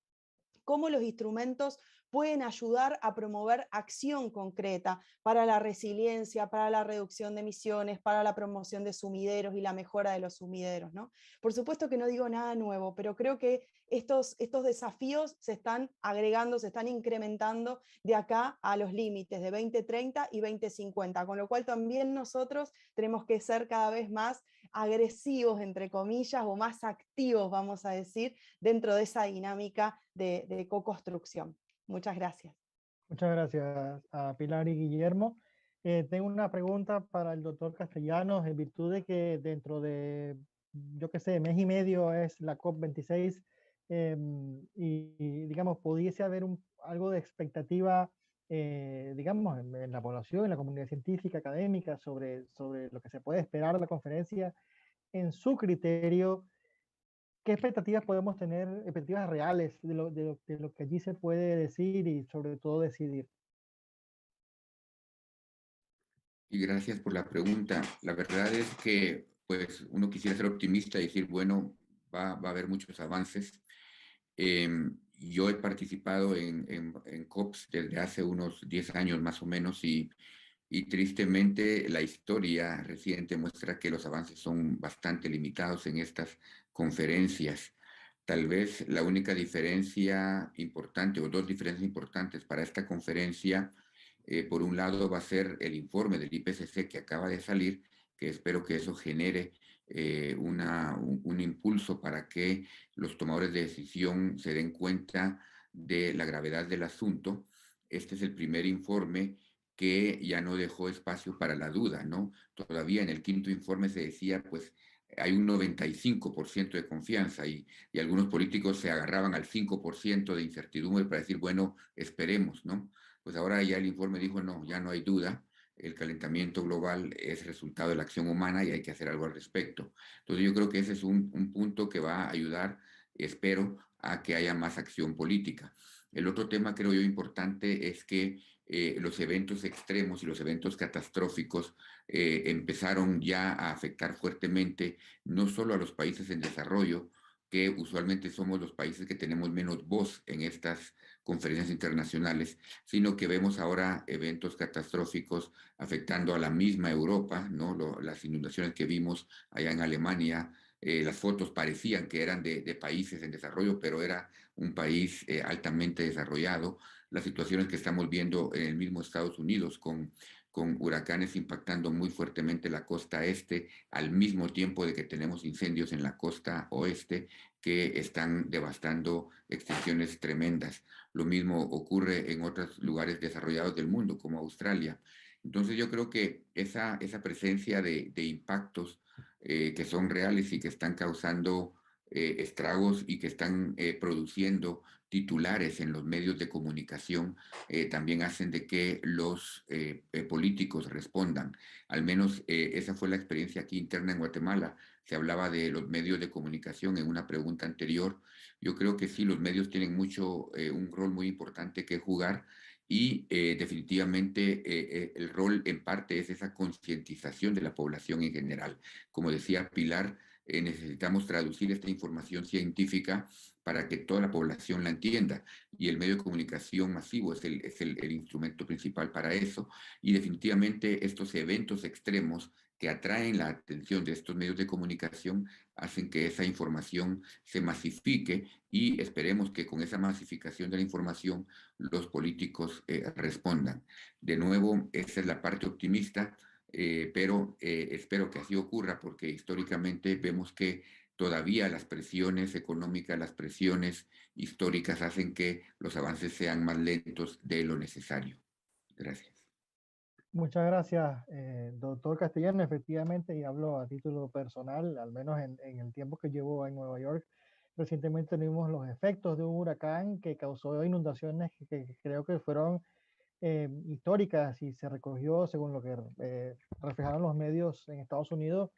cómo los instrumentos pueden ayudar a promover acción concreta para la resiliencia, para la reducción de emisiones, para la promoción de sumideros y la mejora de los sumideros, ¿no? Por supuesto que no digo nada nuevo, pero creo que estos desafíos se están agregando, se están incrementando de acá a los límites de 2030 y 2050, con lo cual también nosotros tenemos que ser cada vez más agresivos, entre comillas, o más activos, vamos a decir, dentro de esa dinámica de co-construcción. Muchas gracias. Muchas gracias a Pilar y Guillermo. Tengo una pregunta para el doctor Castellanos, en virtud de que dentro de, yo qué sé, mes y medio es la COP26, y, digamos, pudiese haber algo de expectativa, digamos, en la población, en la comunidad científica, académica, sobre lo que se puede esperar de la conferencia. En su criterio, ¿qué expectativas podemos tener, expectativas reales de lo que allí se puede decir y sobre todo decidir? Y gracias por la pregunta. La verdad es que pues, uno quisiera ser optimista y decir, bueno, va a haber muchos avances. Yo he participado en COPs desde hace unos 10 años más o menos y tristemente la historia reciente muestra que los avances son bastante limitados en estas conferencias. Tal vez la única diferencia importante o dos diferencias importantes para esta conferencia, por un lado va a ser el informe del IPCC que acaba de salir, que espero que eso genere un impulso para que los tomadores de decisión se den cuenta de la gravedad del asunto. Este es el primer informe que ya no dejó espacio para la duda, ¿no? Todavía en el quinto informe se decía, pues, hay un 95% de confianza y algunos políticos se agarraban al 5% de incertidumbre para decir, bueno, esperemos, ¿no? Pues ahora ya el informe dijo, no, ya no hay duda, el calentamiento global es resultado de la acción humana y hay que hacer algo al respecto. Entonces yo creo que ese es un punto que va a ayudar, espero, a que haya más acción política. El otro tema, creo yo, importante es que los eventos extremos y los eventos catastróficos empezaron ya a afectar fuertemente no solo a los países en desarrollo, que usualmente somos los países que tenemos menos voz en estas conferencias internacionales, sino que vemos ahora eventos catastróficos afectando a la misma Europa, ¿no? Las inundaciones que vimos allá en Alemania, las fotos parecían que eran de países en desarrollo, pero era un país altamente desarrollado. Las situaciones que estamos viendo en el mismo Estados Unidos con huracanes impactando muy fuertemente la costa este, al mismo tiempo de que tenemos incendios en la costa oeste que están devastando extensiones tremendas. Lo mismo ocurre en otros lugares desarrollados del mundo, como Australia. Entonces yo creo que esa presencia de impactos que son reales y que están causando estragos y que están produciendo titulares en los medios de comunicación también hacen de que los políticos respondan. Al menos esa fue la experiencia aquí interna en Guatemala. Se hablaba de los medios de comunicación en una pregunta anterior. Yo creo que sí, los medios tienen un rol muy importante que jugar y definitivamente el rol en parte es esa concientización de la población en general. Como decía Pilar, necesitamos traducir esta información científica para que toda la población la entienda. Y el medio de comunicación masivo es el instrumento principal para eso. Y definitivamente estos eventos extremos que atraen la atención de estos medios de comunicación hacen que esa información se masifique y esperemos que con esa masificación de la información los políticos respondan. De nuevo, esa es la parte optimista, pero espero que así ocurra porque históricamente vemos que todavía las presiones económicas, las presiones históricas hacen que los avances sean más lentos de lo necesario. Gracias. Muchas gracias, doctor Castellano. Efectivamente, y hablo a título personal, al menos en el tiempo que llevo en Nueva York, recientemente tuvimos los efectos de un huracán que causó inundaciones que creo que fueron históricas y se recogió, según lo que reflejaron los medios en Estados Unidos,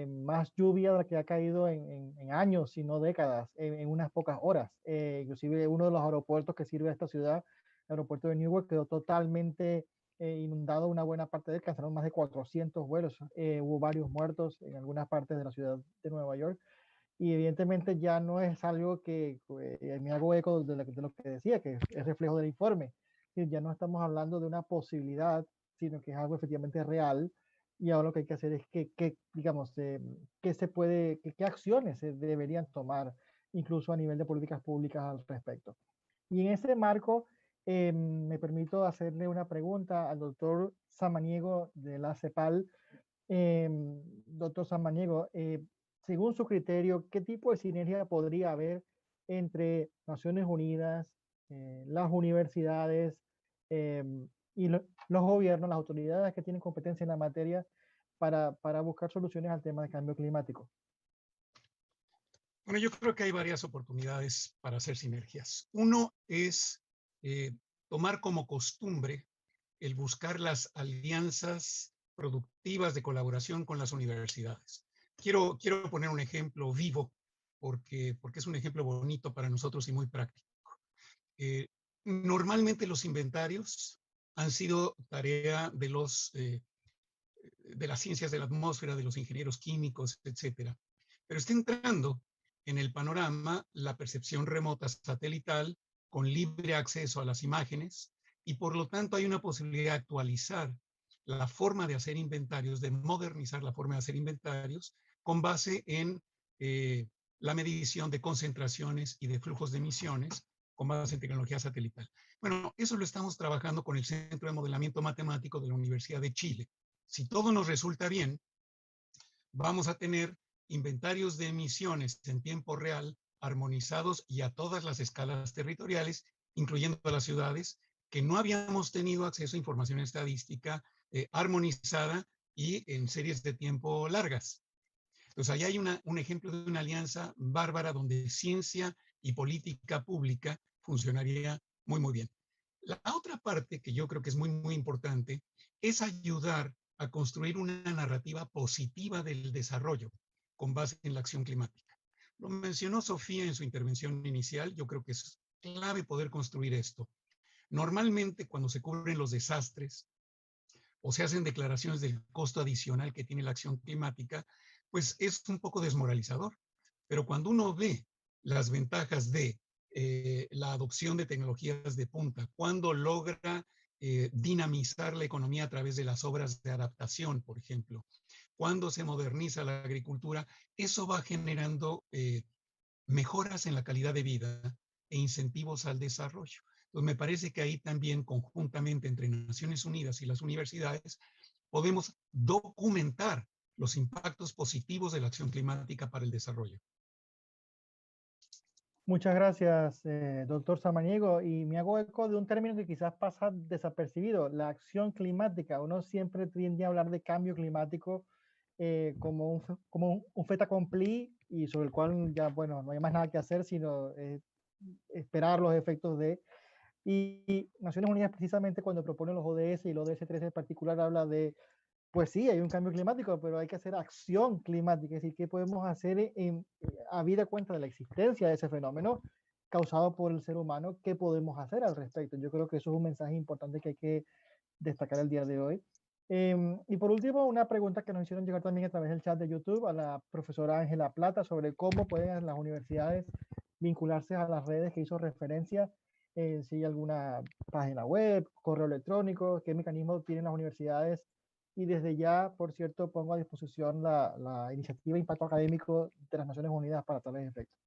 más lluvia de la que ha caído en años, si no décadas, en unas pocas horas. Inclusive uno de los aeropuertos que sirve a esta ciudad, el aeropuerto de Newark, quedó totalmente inundado una buena parte de él, cancelaron más de 400 vuelos, hubo varios muertos en algunas partes de la ciudad de Nueva York, y evidentemente ya no es algo que me hago eco de lo que decía, que es reflejo del informe, que ya no estamos hablando de una posibilidad, sino que es algo efectivamente real, y ahora lo que hay que hacer es digamos, qué acciones se deberían tomar, incluso a nivel de políticas públicas al respecto. Y en ese marco, me permito hacerle una pregunta al doctor Samaniego de la CEPAL. Doctor Samaniego, según su criterio, ¿qué tipo de sinergia podría haber entre Naciones Unidas, las universidades y los gobiernos, las autoridades que tienen competencia en la materia para buscar soluciones al tema del cambio climático? Bueno, yo creo que hay varias oportunidades para hacer sinergias. Uno es tomar como costumbre el buscar las alianzas productivas de colaboración con las universidades. Quiero poner un ejemplo vivo porque es un ejemplo bonito para nosotros y muy práctico. Normalmente los inventarios han sido tarea de las ciencias de la atmósfera, de los ingenieros químicos, etcétera. Pero está entrando en el panorama la percepción remota satelital con libre acceso a las imágenes y por lo tanto hay una posibilidad de actualizar la forma de hacer inventarios, de modernizar la forma de hacer inventarios con base en la medición de concentraciones y de flujos de emisiones con base en tecnología satelital. Bueno, eso lo estamos trabajando con el Centro de Modelamiento Matemático de la Universidad de Chile. Si todo nos resulta bien, vamos a tener inventarios de emisiones en tiempo real, armonizados y a todas las escalas territoriales, incluyendo a las ciudades, que no habíamos tenido acceso a información estadística armonizada y en series de tiempo largas. Entonces, ahí hay un ejemplo de una alianza bárbara donde ciencia y política pública funcionaría muy, muy bien. La otra parte que yo creo que es muy, muy importante es ayudar a construir una narrativa positiva del desarrollo con base en la acción climática. Lo mencionó Sofía en su intervención inicial, yo creo que es clave poder construir esto. Normalmente cuando se cubren los desastres o se hacen declaraciones del costo adicional que tiene la acción climática, pues es un poco desmoralizador. Pero cuando uno ve las ventajas de la adopción de tecnologías de punta, cuando logra dinamizar la economía a través de las obras de adaptación, por ejemplo, cuando se moderniza la agricultura, eso va generando mejoras en la calidad de vida e incentivos al desarrollo. Entonces, me parece que ahí también, conjuntamente entre Naciones Unidas y las universidades, podemos documentar los impactos positivos de la acción climática para el desarrollo. Muchas gracias, doctor Samaniego. Y me hago eco de un término que quizás pasa desapercibido, la acción climática. Uno siempre tiende a hablar de cambio climático como un fait accompli y sobre el cual ya, bueno, no hay más nada que hacer sino esperar los efectos de... Y Naciones Unidas precisamente cuando propone los ODS y el ODS 13 en particular habla de, pues sí, hay un cambio climático, pero hay que hacer acción climática, es decir, ¿qué podemos hacer habida cuenta de la existencia de ese fenómeno causado por el ser humano? ¿Qué podemos hacer al respecto? Yo creo que eso es un mensaje importante que hay que destacar el día de hoy. Y por último, una pregunta que nos hicieron llegar también a través del chat de YouTube a la profesora Ángela Plata sobre cómo pueden las universidades vincularse a las redes que hizo referencia, si hay alguna página web, correo electrónico, qué mecanismo tienen las universidades. Y desde ya, por cierto, pongo a disposición la iniciativa Impacto Académico de las Naciones Unidas para tales efectos.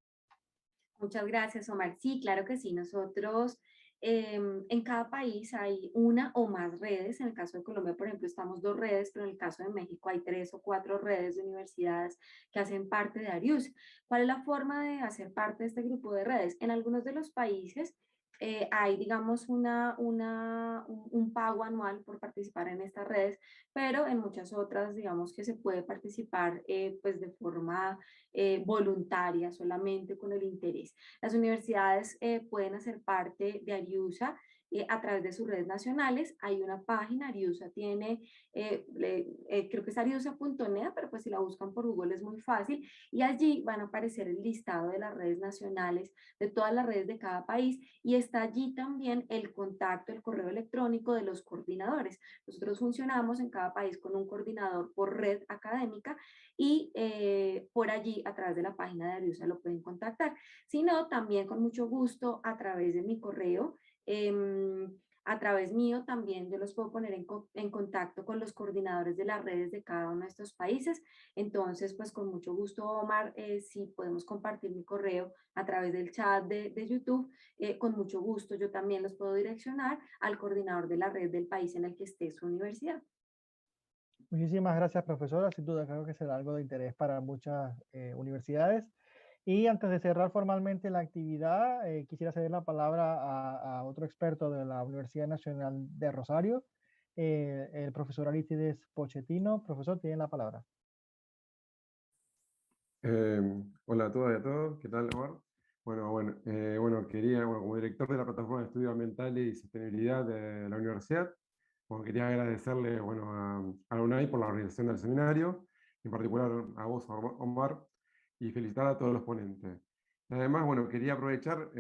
Muchas gracias, Omar. Sí, claro que sí. Nosotros en cada país hay una o más redes. En el caso de Colombia, por ejemplo, estamos 2 redes, pero en el caso de México hay 3 o 4 redes de universidades que hacen parte de Arius. ¿Cuál es la forma de hacer parte de este grupo de redes? En algunos de los países hay, digamos, un pago anual por participar en estas redes, pero en muchas otras, digamos que se puede participar pues de forma voluntaria, solamente con el interés. Las universidades pueden hacer parte de Ariusa a través de sus redes nacionales. Hay una página, Ariusa tiene, creo que es ariusa.net, pero pues si la buscan por Google es muy fácil, y allí van a aparecer el listado de las redes nacionales, de todas las redes de cada país, y está allí también el contacto, el correo electrónico de los coordinadores. Nosotros funcionamos en cada país con un coordinador por red académica y por allí a través de la página de Ariusa lo pueden contactar. Si no, también con mucho gusto a través de mi correo, a través mío también yo los puedo poner en contacto con los coordinadores de las redes de cada uno de estos países. Entonces, pues con mucho gusto, Omar, si podemos compartir mi correo a través del chat de YouTube, con mucho gusto yo también los puedo direccionar al coordinador de la red del país en el que esté su universidad. Muchísimas gracias, profesora. Sin duda, creo que será algo de interés para muchas universidades. Y antes de cerrar formalmente la actividad, quisiera ceder la palabra a otro experto de la Universidad Nacional de Rosario, el profesor Arístides Pochettino. Profesor, tiene la palabra. Hola a todas y a todos, ¿qué tal, Omar? Como director de la Plataforma de Estudios Ambientales y Sostenibilidad de la universidad, quería agradecerle a la UNAI por la organización del seminario, en particular a vos, Omar, y felicitar a todos los ponentes. Además, quería aprovechar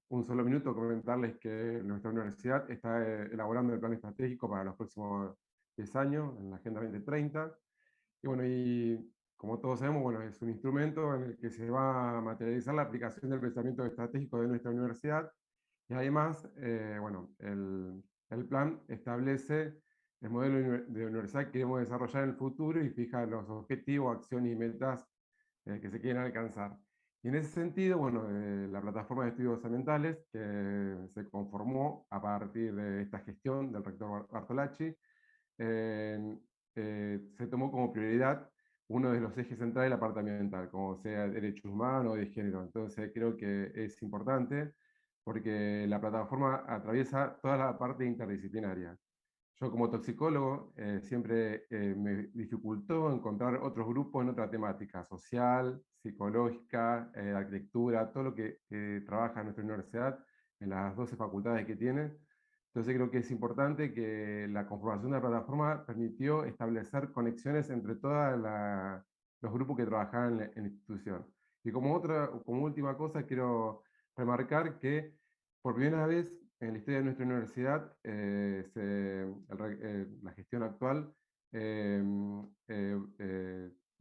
un solo minuto comentarles que nuestra universidad está elaborando el plan estratégico para los próximos 10 años, en la Agenda 2030, y como todos sabemos, es un instrumento en el que se va a materializar la aplicación del pensamiento estratégico de nuestra universidad, y además, el plan establece el modelo de universidad que queremos desarrollar en el futuro y fija los objetivos, acciones y metas que se quieren alcanzar. Y en ese sentido, la plataforma de estudios ambientales, que se conformó a partir de esta gestión del rector Bartolacci, se tomó como prioridad uno de los ejes centrales de la parte ambiental, como sea derechos humanos o de género. Entonces creo que es importante porque la plataforma atraviesa toda la parte interdisciplinaria. Yo como toxicólogo siempre me dificultó encontrar otros grupos en otra temática, social, psicológica, arquitectura, todo lo que trabaja en nuestra universidad, en las 12 facultades que tiene. Entonces creo que es importante que la conformación de la plataforma permitió establecer conexiones entre todos los grupos que trabajaban en la institución. Y como última cosa, quiero remarcar que por primera vez en la historia de nuestra universidad, la gestión actual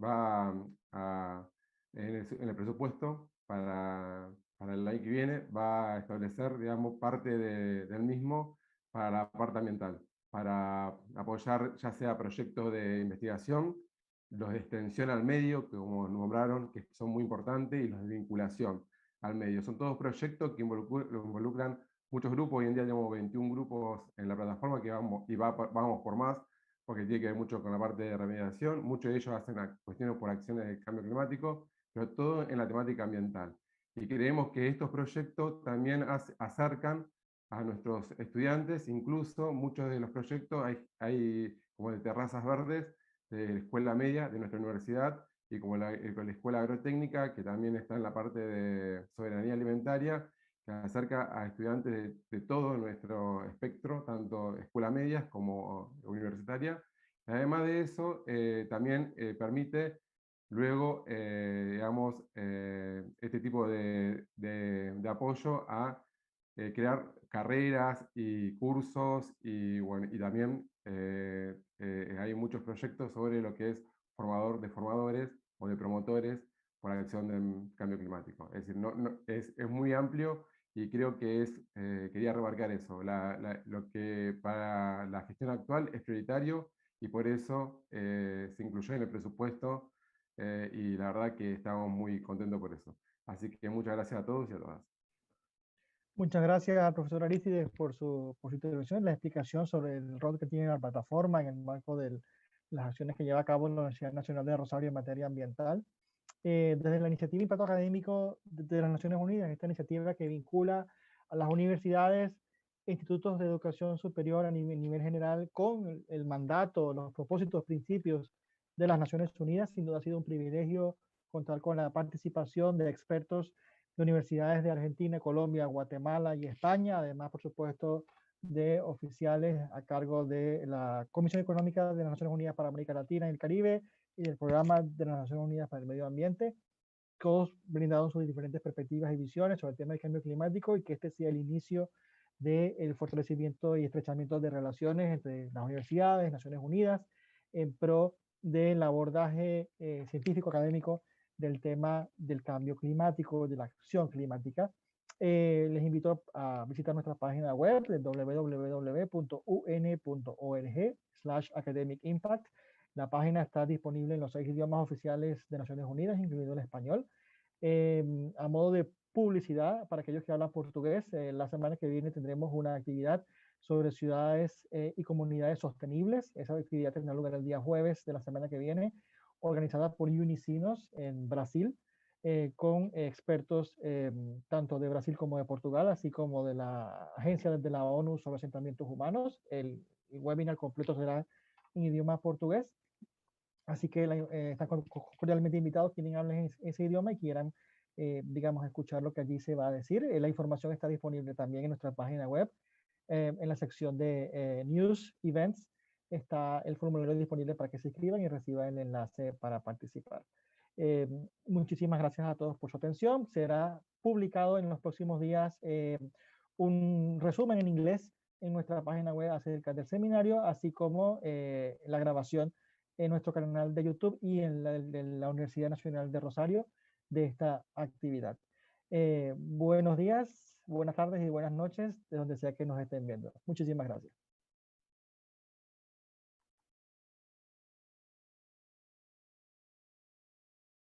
va en el presupuesto para el año que viene, va a establecer, digamos, parte del mismo para la parte ambiental, para apoyar ya sea proyectos de investigación, los de extensión al medio, que como nombraron, que son muy importantes, y los de vinculación al medio. Son todos proyectos que involucran muchos grupos. Hoy en día tenemos 21 grupos en la plataforma que vamos por más, porque tiene que ver mucho con la parte de remediación. Muchos de ellos hacen cuestiones por acciones de cambio climático, pero todo en la temática ambiental. Y creemos que estos proyectos también acercan a nuestros estudiantes. Incluso muchos de los proyectos hay como de terrazas verdes de la escuela media de nuestra universidad, y como la escuela agrotécnica, que también está en la parte de soberanía alimentaria, que acerca a estudiantes de todo nuestro espectro, tanto escuela medias como universitaria. Además de eso, también permite luego, digamos, este tipo de apoyo a crear carreras y cursos, y, bueno, y también hay muchos proyectos sobre lo que es formador de formadores o de promotores por acción del cambio climático. Es decir, es muy amplio, y creo que quería remarcar eso, lo que para la gestión actual es prioritario, y por eso se incluyó en el presupuesto, y la verdad que estamos muy contentos por eso. Así que muchas gracias a todos y a todas. Muchas gracias al profesor Arístides por su intervención, la explicación sobre el rol que tiene la plataforma en el marco de las acciones que lleva a cabo la Universidad Nacional de Rosario en materia ambiental. Desde la iniciativa Impacto Académico de las Naciones Unidas, esta iniciativa que vincula a las universidades e institutos de educación superior a nivel general con el mandato, los propósitos, principios de las Naciones Unidas, sin duda ha sido un privilegio contar con la participación de expertos de universidades de Argentina, Colombia, Guatemala y España, además, por supuesto, de oficiales a cargo de la Comisión Económica de las Naciones Unidas para América Latina y el Caribe y del Programa de las Naciones Unidas para el Medio Ambiente, todos brindando sus diferentes perspectivas y visiones sobre el tema del cambio climático, y que este sea el inicio del fortalecimiento y estrechamiento de relaciones entre las universidades, Naciones Unidas, en pro del abordaje científico académico del tema del cambio climático, de la acción climática. Les invito a visitar nuestra página web de www.un.org/academic-impact. La página está disponible en los 6 idiomas oficiales de Naciones Unidas, incluido el español. A modo de publicidad, para aquellos que hablan portugués, la semana que viene tendremos una actividad sobre ciudades y comunidades sostenibles. Esa actividad tendrá lugar el día jueves de la semana que viene, organizada por Unicinos en Brasil, con expertos tanto de Brasil como de Portugal, así como de la Agencia de la ONU sobre Asentamientos Humanos. El webinar completo será en idioma portugués. Así que están cordialmente invitados quienes hablen ese idioma y quieran, digamos, escuchar lo que allí se va a decir. La información está disponible también en nuestra página web. En la sección de News, Events, está el formulario disponible para que se inscriban y reciban el enlace para participar. Muchísimas gracias a todos por su atención. Será publicado en los próximos días un resumen en inglés en nuestra página web acerca del seminario, así como la grabación en nuestro canal de YouTube y en la Universidad Nacional de Rosario de esta actividad. Buenos días, buenas tardes y buenas noches de donde sea que nos estén viendo. Muchísimas gracias.